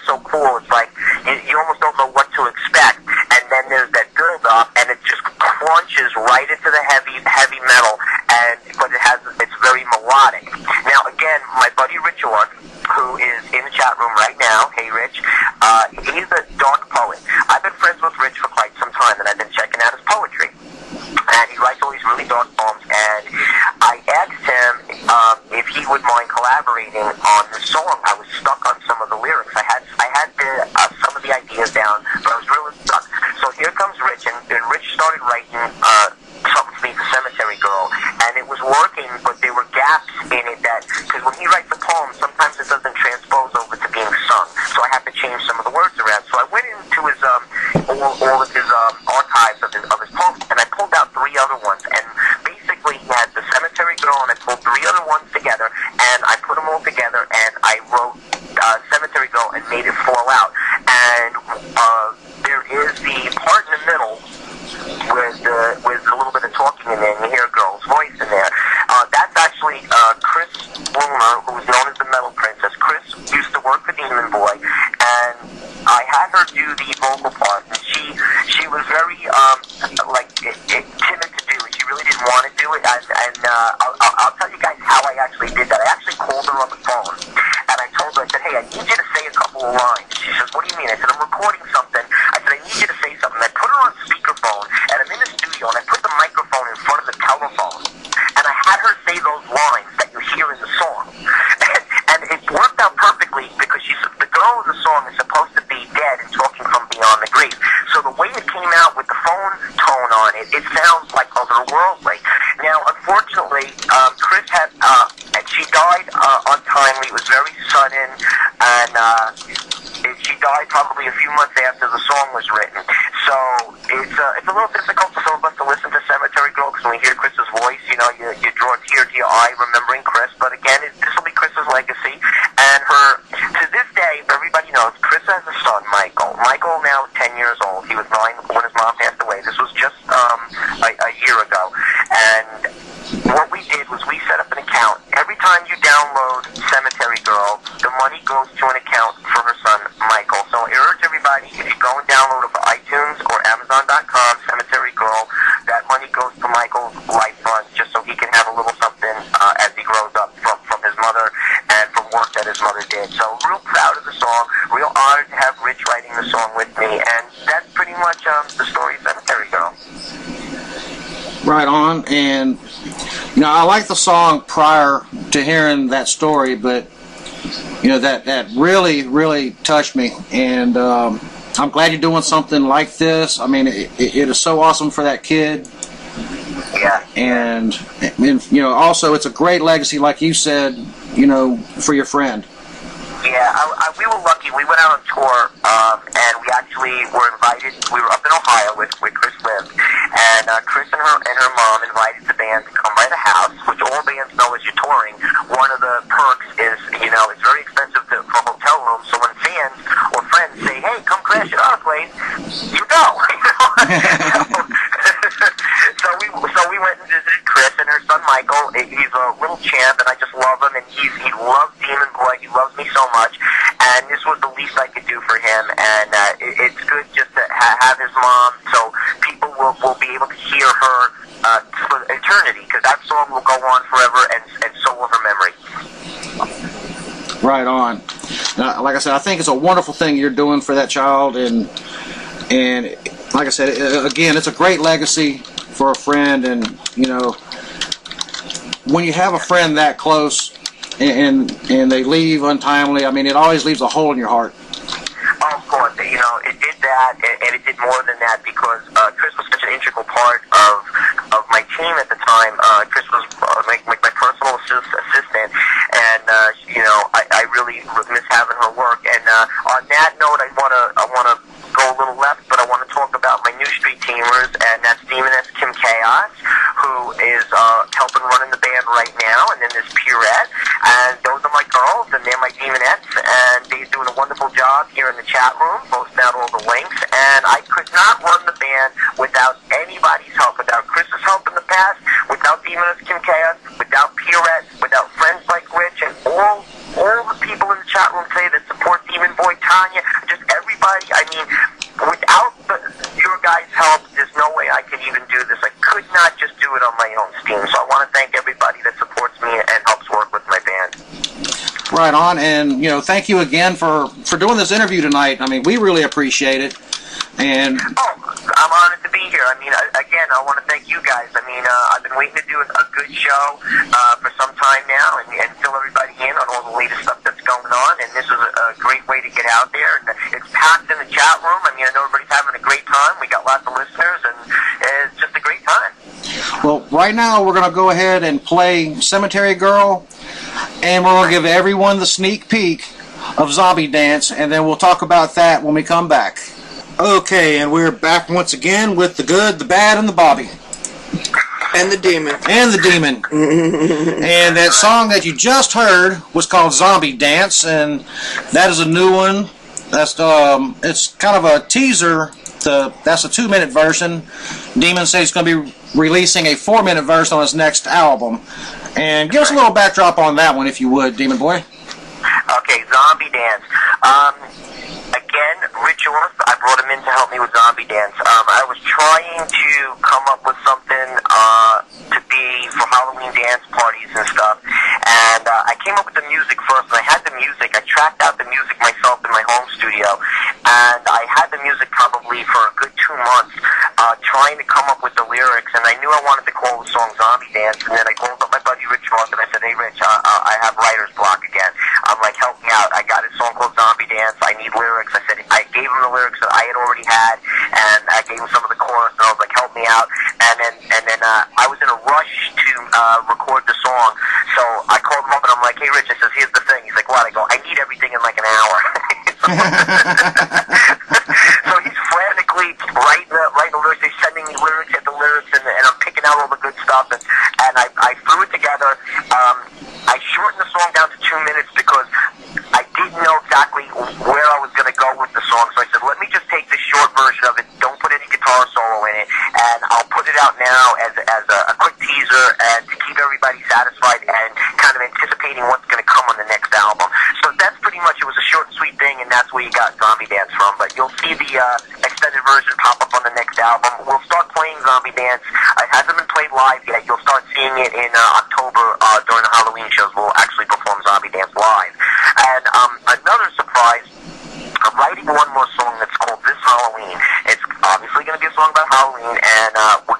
so cool. It's like you almost don't know what to expect, and then there's that build up, and it just crunches right into the heavy metal, but it's very melodic. Now again, my buddy Rich Orr, who is in the chat room right now, hey Rich, he's a dark poet. I've been friends with Rich for quite some time, and I've been checking out his poetry, and he writes all these really dark poems, and I asked him if he would mind collaborating on the song. I was stuck on some of the lyrics. I had some of the ideas down, but I was really stuck. So here comes Rich, and Rich started writing something for me for Cemetery Girl, and it was working, but there were gaps in it because when he writes a poem, sometimes it doesn't transpose over to being sung, so I have to change some of the words around. So I went into his all of his archives of his poems, and I pulled out 3 other ones, and basically he had the Cemetery Girl, and I pulled 3 other ones together, and I put them all together, and I wrote Cemetery Girl and made it fall out. And there is the part in the middle with a little bit of talking in there, and you hear a girl's voice in there. That's actually Chris Bloomer, who's known as the Metal Princess. Chris used to work for Demon Boy, and I had her do the vocal part, and she was very timid to do it. She really didn't want to do it, and I'll tell you guys how I actually did that. I actually called her on the phone, and I told her, I said, hey, I need you to say a couple of lines. She says, what do you mean? I said, I'm recording something. I said, I need you to say something. I put her on speakerphone, and I'm in the studio, and I put the microphone in front of the telephone, and I had her say those lines. it sounds like otherworldly. Now, unfortunately, Chris had, and she died untimely. It was very sudden, and she died probably a few months after the song was written. So it's a little difficult for some of us to listen to Cemetery Girl, because when you hear Chris's voice, you know, you draw a tear to your eye remembering Chris. But again, this will be Chris's legacy. And to this day, everybody knows, Chris has a son, Michael. Michael now 10 years old. He was 9 when his mom passed away. This was just a year ago. And what we did was we set up an account. Every time you download Cemetery Girl, the money goes to an account for her son, Michael. So I urge everybody, if you go and download it for iTunes or Amazon.com, Cemetery Girl, that money goes to Michael's life fund, just so he can have a little something as he grows up from his mother and from work that his mother did. So real proud of the song, real honored to have Rich writing the song with me, and that's pretty much the story of Cemetery Girl. Right on. And you know, I like the song prior to hearing that story, but you know, that really touched me, and I'm glad you're doing something like this. I mean, it is so awesome for that kid. Yeah. And you know, also it's a great legacy, like you said, you know, for your friend. Yeah, we were lucky. We went out on tour, and we actually were invited. We were up in Ohio where Chris lived, and Chris and her mom invited the band to come by the house, which all bands know as you're touring. One of the perks is, you know, it's very expensive for hotel rooms, so when fans or friends say, hey, come crash at our place, you go. So we went and visited Chris and her son Michael. He's a little champ, and I just love him, and he loves Demon Boy. He loves me so much, and this was the least I could do for him, and it's good just to have his mom, so people will be able to hear her for eternity, because that song will go on forever, and so will her memory. Right on. Now, like I said, I think it's a wonderful thing you're doing for that child, and like I said, again, it's a great legacy for a friend, and you know, when you have a friend that close and they leave untimely, I mean, it always leaves a hole in your heart. Oh, of course, you know, it did that, and it did more than that, because Chris was such an integral part of my team at the time. Chris was my personal assistant, and you know, I really miss having her work. And on that note, I wanna go a little left, but I want to talk about my new street teamers, and that's Demoness Kim Chaos, who is helping running the band right now, and then there's Purette, and those are my girls, and they're my Demonettes, and they're doing a wonderful job here in the chat room, posting out all the links, and I could not run the band without anybody's help, without Chris's help in the past, without Demoness Kim Chaos, without Purette, without friends like Rich, and all the people in the chat room today that support Demon Boy, Tanya, just everybody. I mean, without your guys' help, there's no way I could even do this. I could not just do it on my own steam. So I want to thank everybody that supports me and helps work with my band. Right on, and you know, thank you again for doing this interview tonight. I mean, we really appreciate it. And I'm honored to be here. I mean, again, I want to thank you guys. I mean, I've been waiting to do a good show for some time now, and fill everybody in on all the latest stuff that's going on. And this is a great way to get out there. And it's packed in the chat room. I mean, I know everybody's having a great time. We got lots of listeners, and it's just a great time. well, right now we're going to go ahead and play Cemetery Girl, and we're going to give everyone the sneak peek of Zombie Dance, and then we'll talk about that when we come back. Okay, and we're back once again with the good, the bad, and the Bobby. And the demon. And the demon. And that song that you just heard was called Zombie Dance, and that is a new one. That's it's kind of a teaser. That's a 2-minute version. Demon says he's going to be releasing a 4-minute version on his next album. And give us a little backdrop on that one, if you would, Demon Boy. Okay, Zombie Dance. Again, Rich Orth, I brought him in to help me with Zombie Dance. I was trying to come up with something to be for Halloween dance parties and stuff, and I came up with the music first, and I had the music. I tracked out the music myself in my home studio, and I had the music probably for a good 2 months, trying to come up with the lyrics, and I knew I wanted to call the song Zombie Dance, and then I called up my buddy Rich Orth, and I said, hey Rich, I have writer's block again. I'm like, help me out. I got a song called Zombie Dance. I need lyrics. I gave him the lyrics that I had already had, and I gave him some of the chorus, and I was like, help me out, and then I was in a rush to record the song, so I called him up and I'm like, hey Rich, I says, here's the thing. He's like, what? I go, I need everything in like an hour. So he's frantically writing the lyrics. He's sending me lyrics and the lyrics, and I'm picking out all the good stuff, and I threw it together. I shortened the song down to 2 minutes because I didn't know exactly where I was going to go with the song, so I said, let me just take the short version of it, don't put any guitar solo in it, and I'll put it out now as a quick teaser and to keep everybody satisfied and kind of anticipating what's going to come on the next album. So that's pretty much, it was a short and sweet thing, and that's where you got Zombie Dance from. But you'll see the extended version pop up on the next album. We'll start playing Zombie Dance. It hasn't been played live yet. You'll start seeing it in October during the Halloween shows. We'll actually perform Zombie Dance live. And another surprise, I'm writing one more song that's called This Halloween. It's obviously going to be a song about Halloween, and we're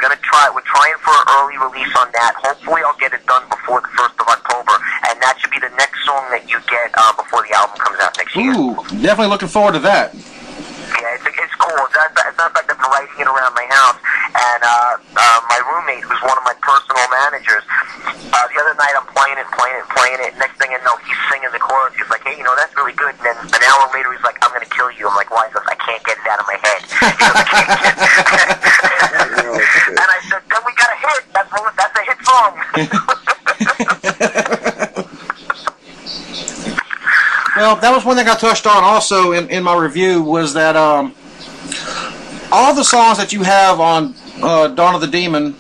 trying for an early release on that. Hopefully I'll get it done before the 1st of October, and that should be the next song that you get before the album comes out next year. Ooh, definitely looking forward to that. Yeah, it's cool. As a matter of fact, I've been writing it around my house, and my roommate, who's one of my personal managers, the other night I'm playing it. Next thing I know, he's singing the chorus. He's like, hey, that's really good. And then an hour later, he's like, I'm going to kill you. I'm like, why? He goes, I can't get it out of my head. He goes, I can't get And I said, then we got a hit. That's a hit song. Well, that was one thing I touched on also in my review, was that all the songs that you have on Dawn of the Demon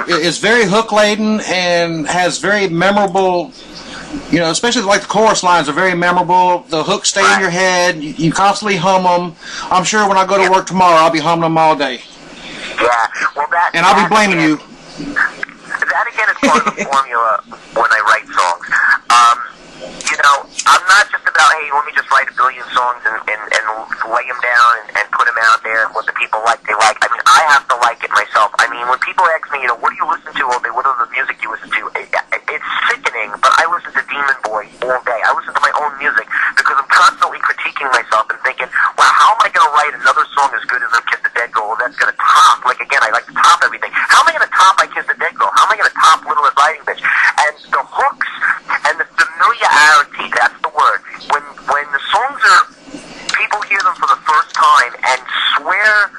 is very hook laden and has very memorable, especially like the chorus lines are very memorable. The hooks stay in your head. You constantly hum them. I'm sure when I go to work tomorrow, I'll be humming them all day. Yeah, well, and I'll be blaming you. That again is part of the formula when I write songs. I'm not just about, hey, let me just write a billion songs and lay them down and put them out there, what the people like, they like. I mean, I have to like it myself. I mean, when people ask me, what do you listen to all day? What are the music you listen to? It's sickening, but I listen to Demon Boy all day. I listen to my own music because I'm constantly critiquing myself and thinking, wow, how am I going to write another song as good as I Kiss the Dead Girl? That's going to top. Like, again, I like to top everything. How am I going to top I Kiss the Dead Girl? How am I going to top Little Red Riding Bitch? And the hooks and the familiarity, that's the word. When the songs are, people hear them for the first time and swear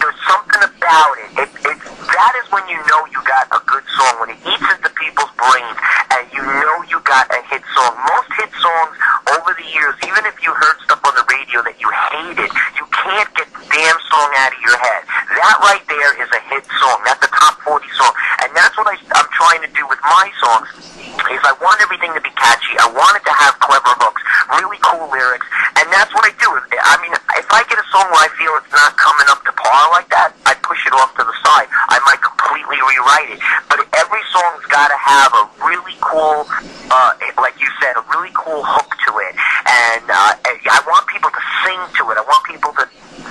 there's something about it. That is when you know you got a good song, when it eats into people's brains and you know you got a hit song. Most hit songs over the years, even if you heard stuff on the radio that you hated, you can't get the damn song out of your head. That right there is a hit song. That's a top 40 song. And that's what I'm trying to do with my songs, is I want everything to be catchy. I want it to have clever hooks, really cool lyrics, and that's what I do. I mean, if I get a song where I feel it's not coming up to par like that, I push it off to the side. I might completely rewrite it. But every song's got to have a really cool, like you said, a really cool hook to it. And I want people to sing to it. I want people to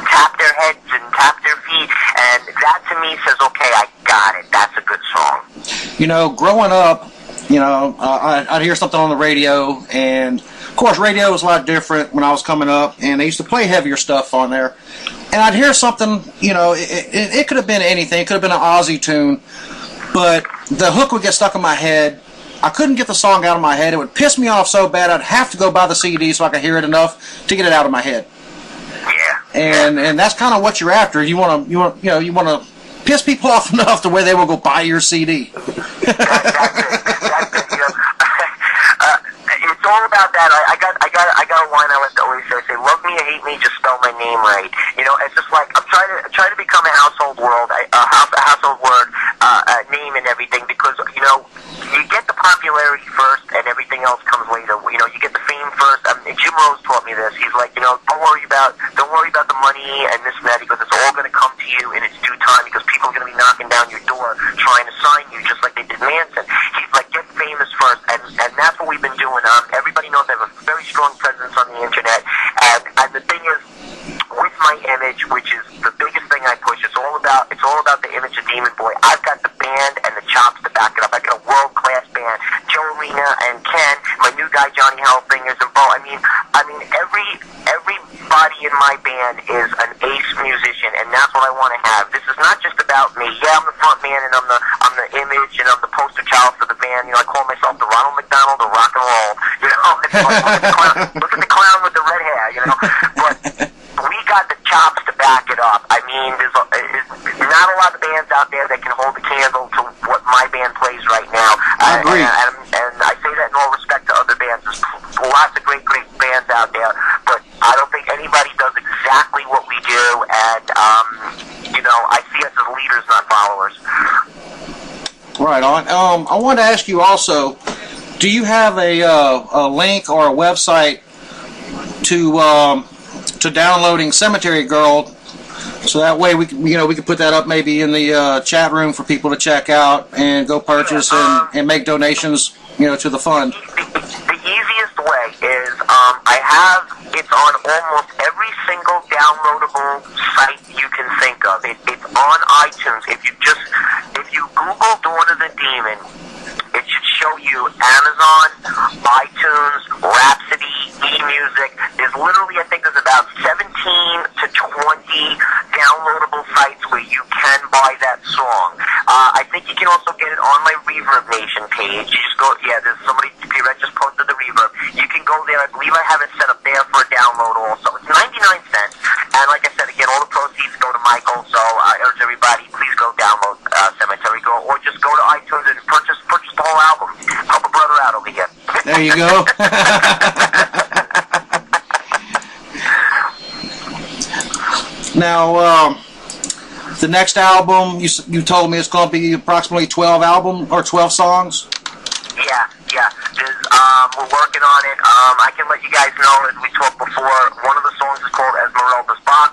tap their heads and tap their feet. And that to me says, okay, I got it. That's a good song. Growing up, I'd hear something on the radio, and of course radio was a lot different when I was coming up, and they used to play heavier stuff on there, and I'd hear something, it could have been anything, it could have been an Aussie tune, but the hook would get stuck in my head. I couldn't get the song out of my head. It would piss me off so bad I'd have to go buy the CD so I could hear it enough to get it out of my head. Yeah. And that's kind of what you're after. You want to piss people off enough to where they will go buy your CD. That's it. It's all about that. I got a line I like to always say, love me or hate me, just spell my name right. It's just like I'm trying to become a household word, name and everything, because you get the popularity first and everything else comes later. You get the fame first. Jim Rose taught me this. He's like, don't worry about the money and this and that, because it's all going to come to you in its due time, because people are going to be knocking down your door trying to sign you, just like they did Manson. He's like, get famous first, and that's what we've been doing. Everybody knows I have a very strong presence on the internet, and the thing is, with my image, which is the biggest thing I push, it's all about the image of Demon Boy. I've got the band and the chops to back it up. I got a world-class band, Joe Arena and Ken, my new guy Johnny Hellfingers and Bo. I mean, every everybody in my band is an ace musician, and that's what I want to have. This is not just about me. Yeah, I'm the front man, and I'm the image, and I'm the poster child for the band. You know, I call myself the Ronald McDonald of rock and roll. You know, it's like, look at the clown with the red hair. You know, but we got the chops to back it up. I mean, there's not a lot of bands out there that can hold a candle to what my band plays right now. I agree. And I say that in all respect to other bands. There's lots of great bands out there, but I don't think anybody does exactly what we do, and, you know, I see us as leaders, not followers. Right on. I wanted to ask you also, do you have a link or a website to downloading Cemetery Girl, so that way we can put that up maybe in the chat room for people to check out and go purchase and make donations, to the fund? The easiest way is it's on almost every single downloadable site you can think of. It's on iTunes. If you Google Dawn of the Demon, it should show you Amazon, iTunes, Rhapsody, eMusic. There's literally, I think there's about 17 to 20 downloadable sites where you can buy that song. I think you can also get it on my Reverb Nation page. You just go, there's somebody, P-Red just posted the Reverb. You can go there. I believe I have it set up there for a download also. It's 99 cents. And like I said, again, all the proceeds go to Michael, so I urge everybody, please go download Cemetery Girl, or just go to iTunes and purchase the whole album. Help a brother out over here. There you go. Now, the next album, you told me it's going to be approximately 12 songs? Yeah. We're working on it. I can let you guys know, as we talked before, one of the songs is called Esmeralda's Box.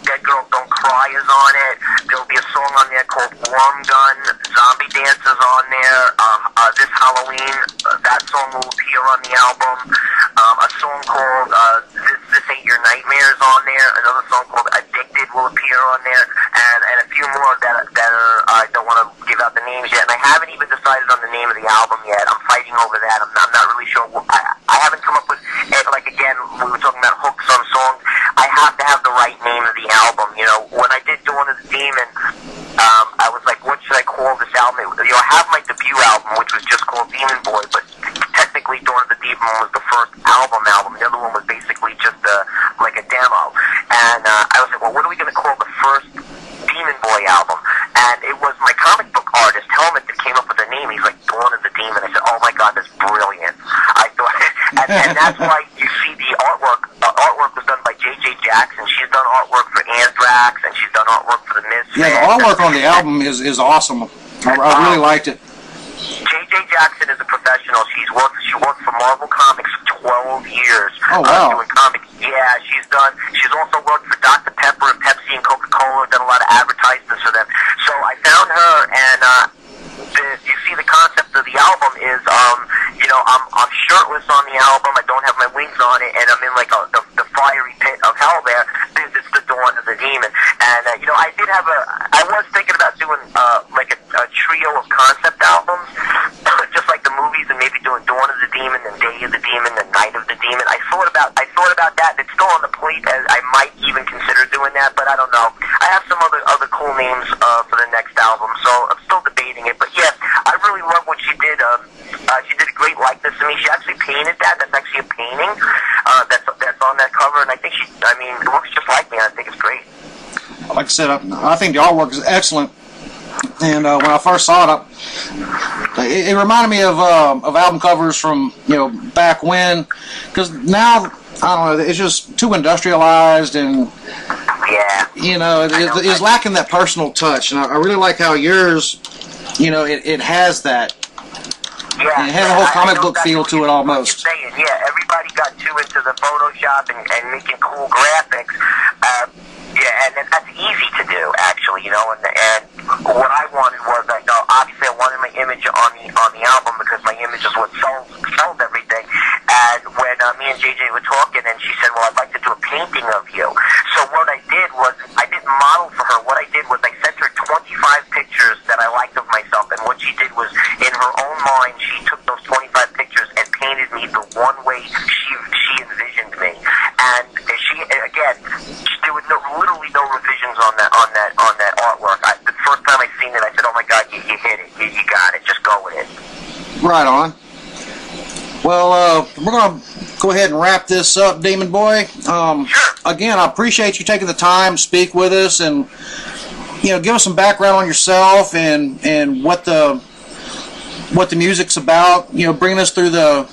Dead Girls Don't Cry is on it. There'll be a song on there called Worm Gun. Zombie Dance is on there. This Halloween, that song will appear on the album. A song called This Ain't Your Nightmare is on there. Another song called Addicted will appear on there. And a few more that are I don't want to give out the names yet. And I haven't even decided on the name of the album yet. I'm fighting over that. I'm not really sure. I haven't come up with, like, again, we were talking about hooks on songs. I have to have the right name of the album. When I did Dawn of the Demon, I was like, what should I call this album? I have my debut album, which was just called Demon Boy, but technically Dawn of the Demon was the first album. The other one was basically just like a demo. And I was like, well, what are we going to call the first Demon Boy album? And it was my comic book artist, Helmet, that came up with the name. He's like, Dawn of the Demon. I said, oh my God, that's brilliant. I thought, and that's why you see the artwork. Artwork was done by J.J. Jackson. She's done artwork for Anthrax, and she's done artwork for the Misfits. Yeah, the artwork on the album is awesome. I really liked it. J.J. Jackson is a professional. She worked for Marvel Comics for 12 years. Oh, wow. Doing comics. Yeah, she's also worked for Dr. Pepper and Pepsi and Coca-Cola, done a lot of advertisements for them. So I found her, and you see the concept of the album is, I'm shirtless on the album. I don't have my wings on it, and I'm in like the fiery pit of hell there. It's the Dawn of the Demon. And, I was thinking about doing, like a trio of concept albums, just like the movies, and maybe doing Dawn of the Demon, and Day of the Demon, and Night of the Demon. I thought about that. It's still on the plate. I might even consider doing that, but I don't know. I have some other cool names, for the next album, so I'm still debating it. But yeah, I really love what she did. She did a great likeness to me. She actually painted that. That's actually a painting, that's on that cover, and I think it looks just like me. I think it's great. Like I said, I think the artwork is excellent. And when I first saw it, it reminded me of album covers from back when, because now I don't know, it's just too industrialized, and it's lacking that personal touch. And I really like how yours, it has that. Yeah, and it has a whole comic book feel to it almost. Saying. Yeah, everybody got too into the Photoshop and making cool graphics. And that's easy to do, actually, and what I wanted was, obviously I wanted my image on the album, because my image is what sells everything. And when me and JJ were talking, and she said, well, I'd like to do a painting of you. So what I did was, I didn't model for her. What I did was I sent her 25 pictures that I liked of myself, and what she did was, in her own mind, she took those 25 pictures and painted me the one way she envisioned me. and she again, there were literally no revisions on that artwork. The first time I seen it, I said, "Oh my God, you hit it, you got it, just go with it." Right on. Well, we're gonna go ahead and wrap this up, Demon Boy. Sure. Again, I appreciate you taking the time to speak with us and give us some background on yourself and what the music's about. Bringing us through the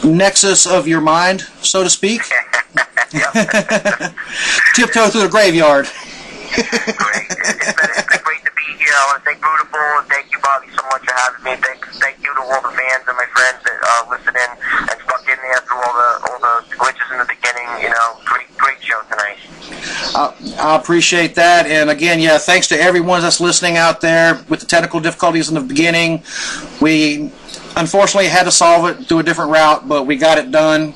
nexus of your mind, so to speak. Tiptoe through the graveyard. Great. It's been great to be here. I want to thank Brutiful and thank you, Bobby, so much for having me. Thank you to all the fans and my friends that listened in and stuck in there through all the glitches in the beginning. Great show tonight. I appreciate that. And again, thanks to everyone that's listening out there with the technical difficulties in the beginning. We unfortunately had to solve it through a different route, but we got it done.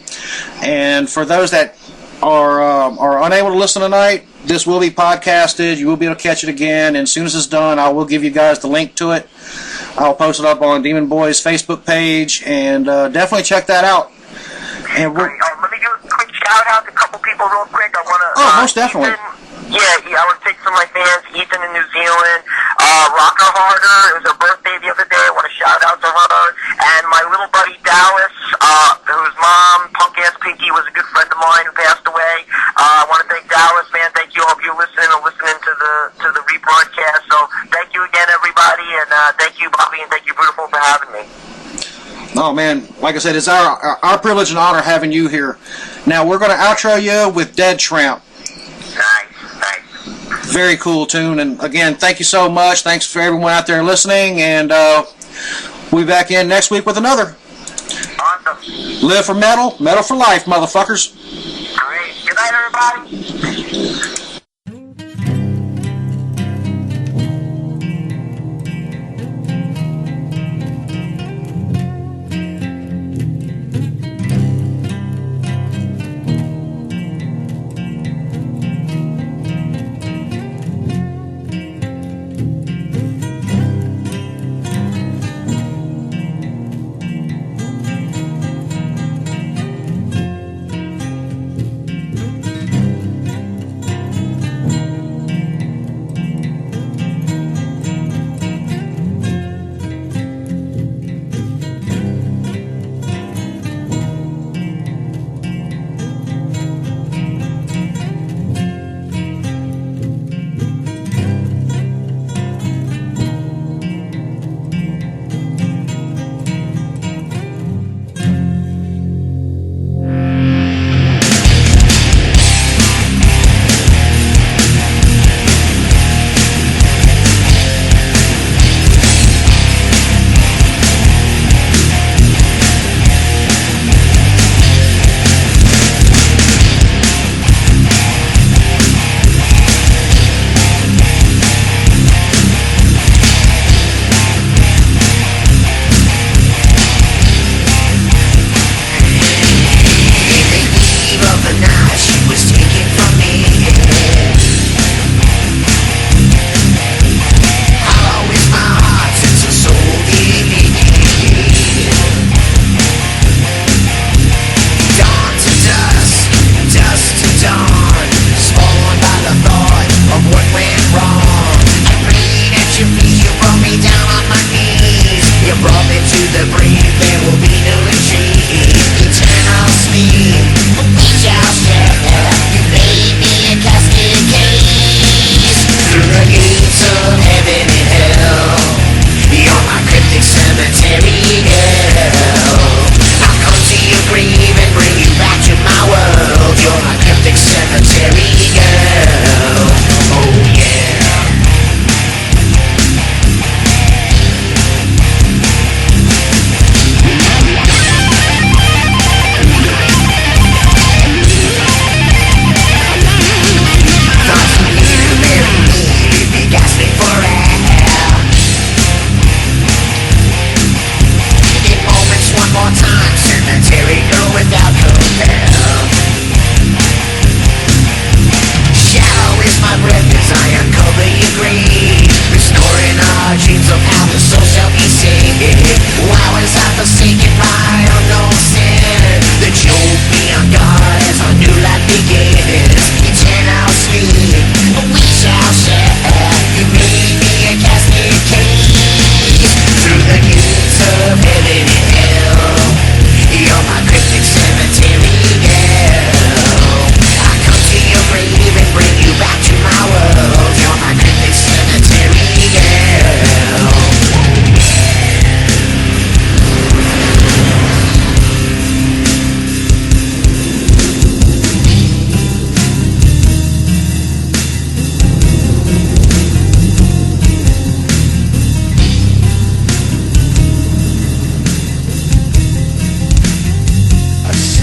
And for those that are unable to listen tonight, this will be podcasted. You will be able to catch it again. And as soon as it's done, I will give you guys the link to it. I'll post it up on Demon Boy's Facebook page, and definitely check that out. And let me do a quick shout out to a couple people real quick. I want to. Most definitely. Ethan, I want to take some of my fans. Ethan in New Zealand, Rocker Harder. It was her birthday the other day. I want to shout out to her. And my little buddy Dallas, whose mom, punk ass Pinky, was a good friend of mine who passed away. I want to thank Dallas, man. Thank you. I hope you're listening to the rebroadcast. So thank you again, everybody, and thank you, Bobby, and thank you, Brutiful, for having me. Oh man, like I said, it's our privilege and honor having you here. Now we're going to outro you with Dead Tramp. Nice. Very cool tune, and again, thank you so much. Thanks for everyone out there listening, and we'll be back in next week with another. Awesome. Live for metal, metal for life, motherfuckers. Great. Good night, everybody.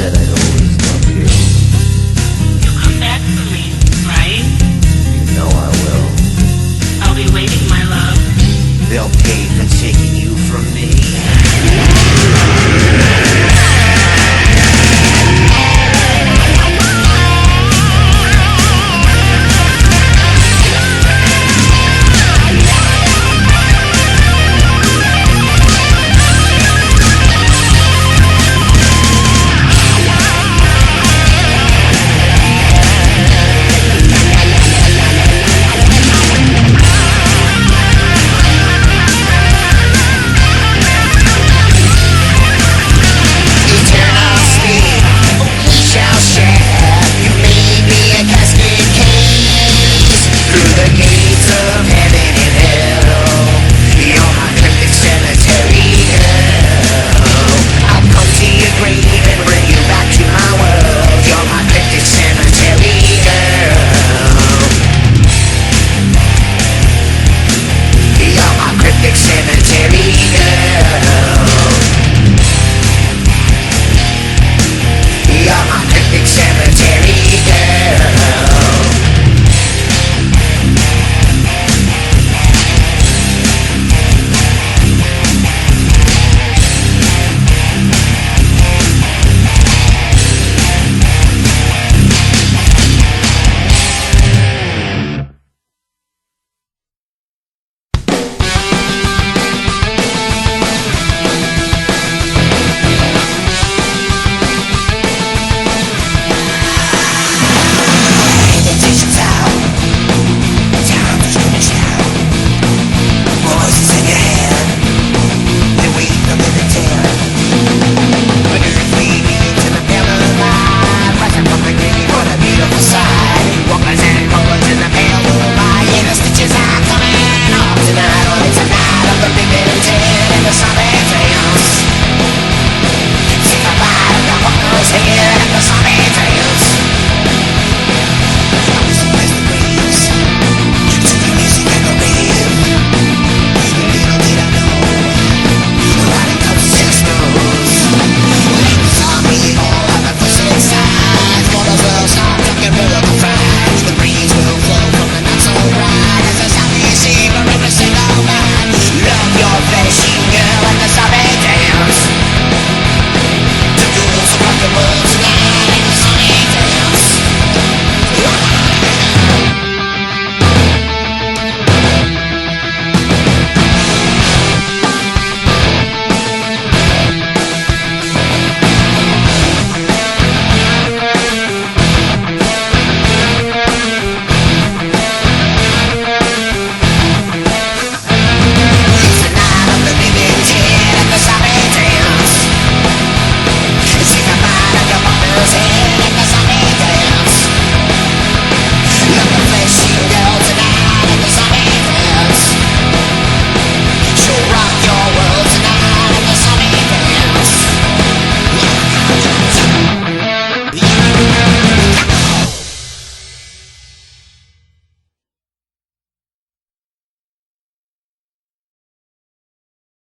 said I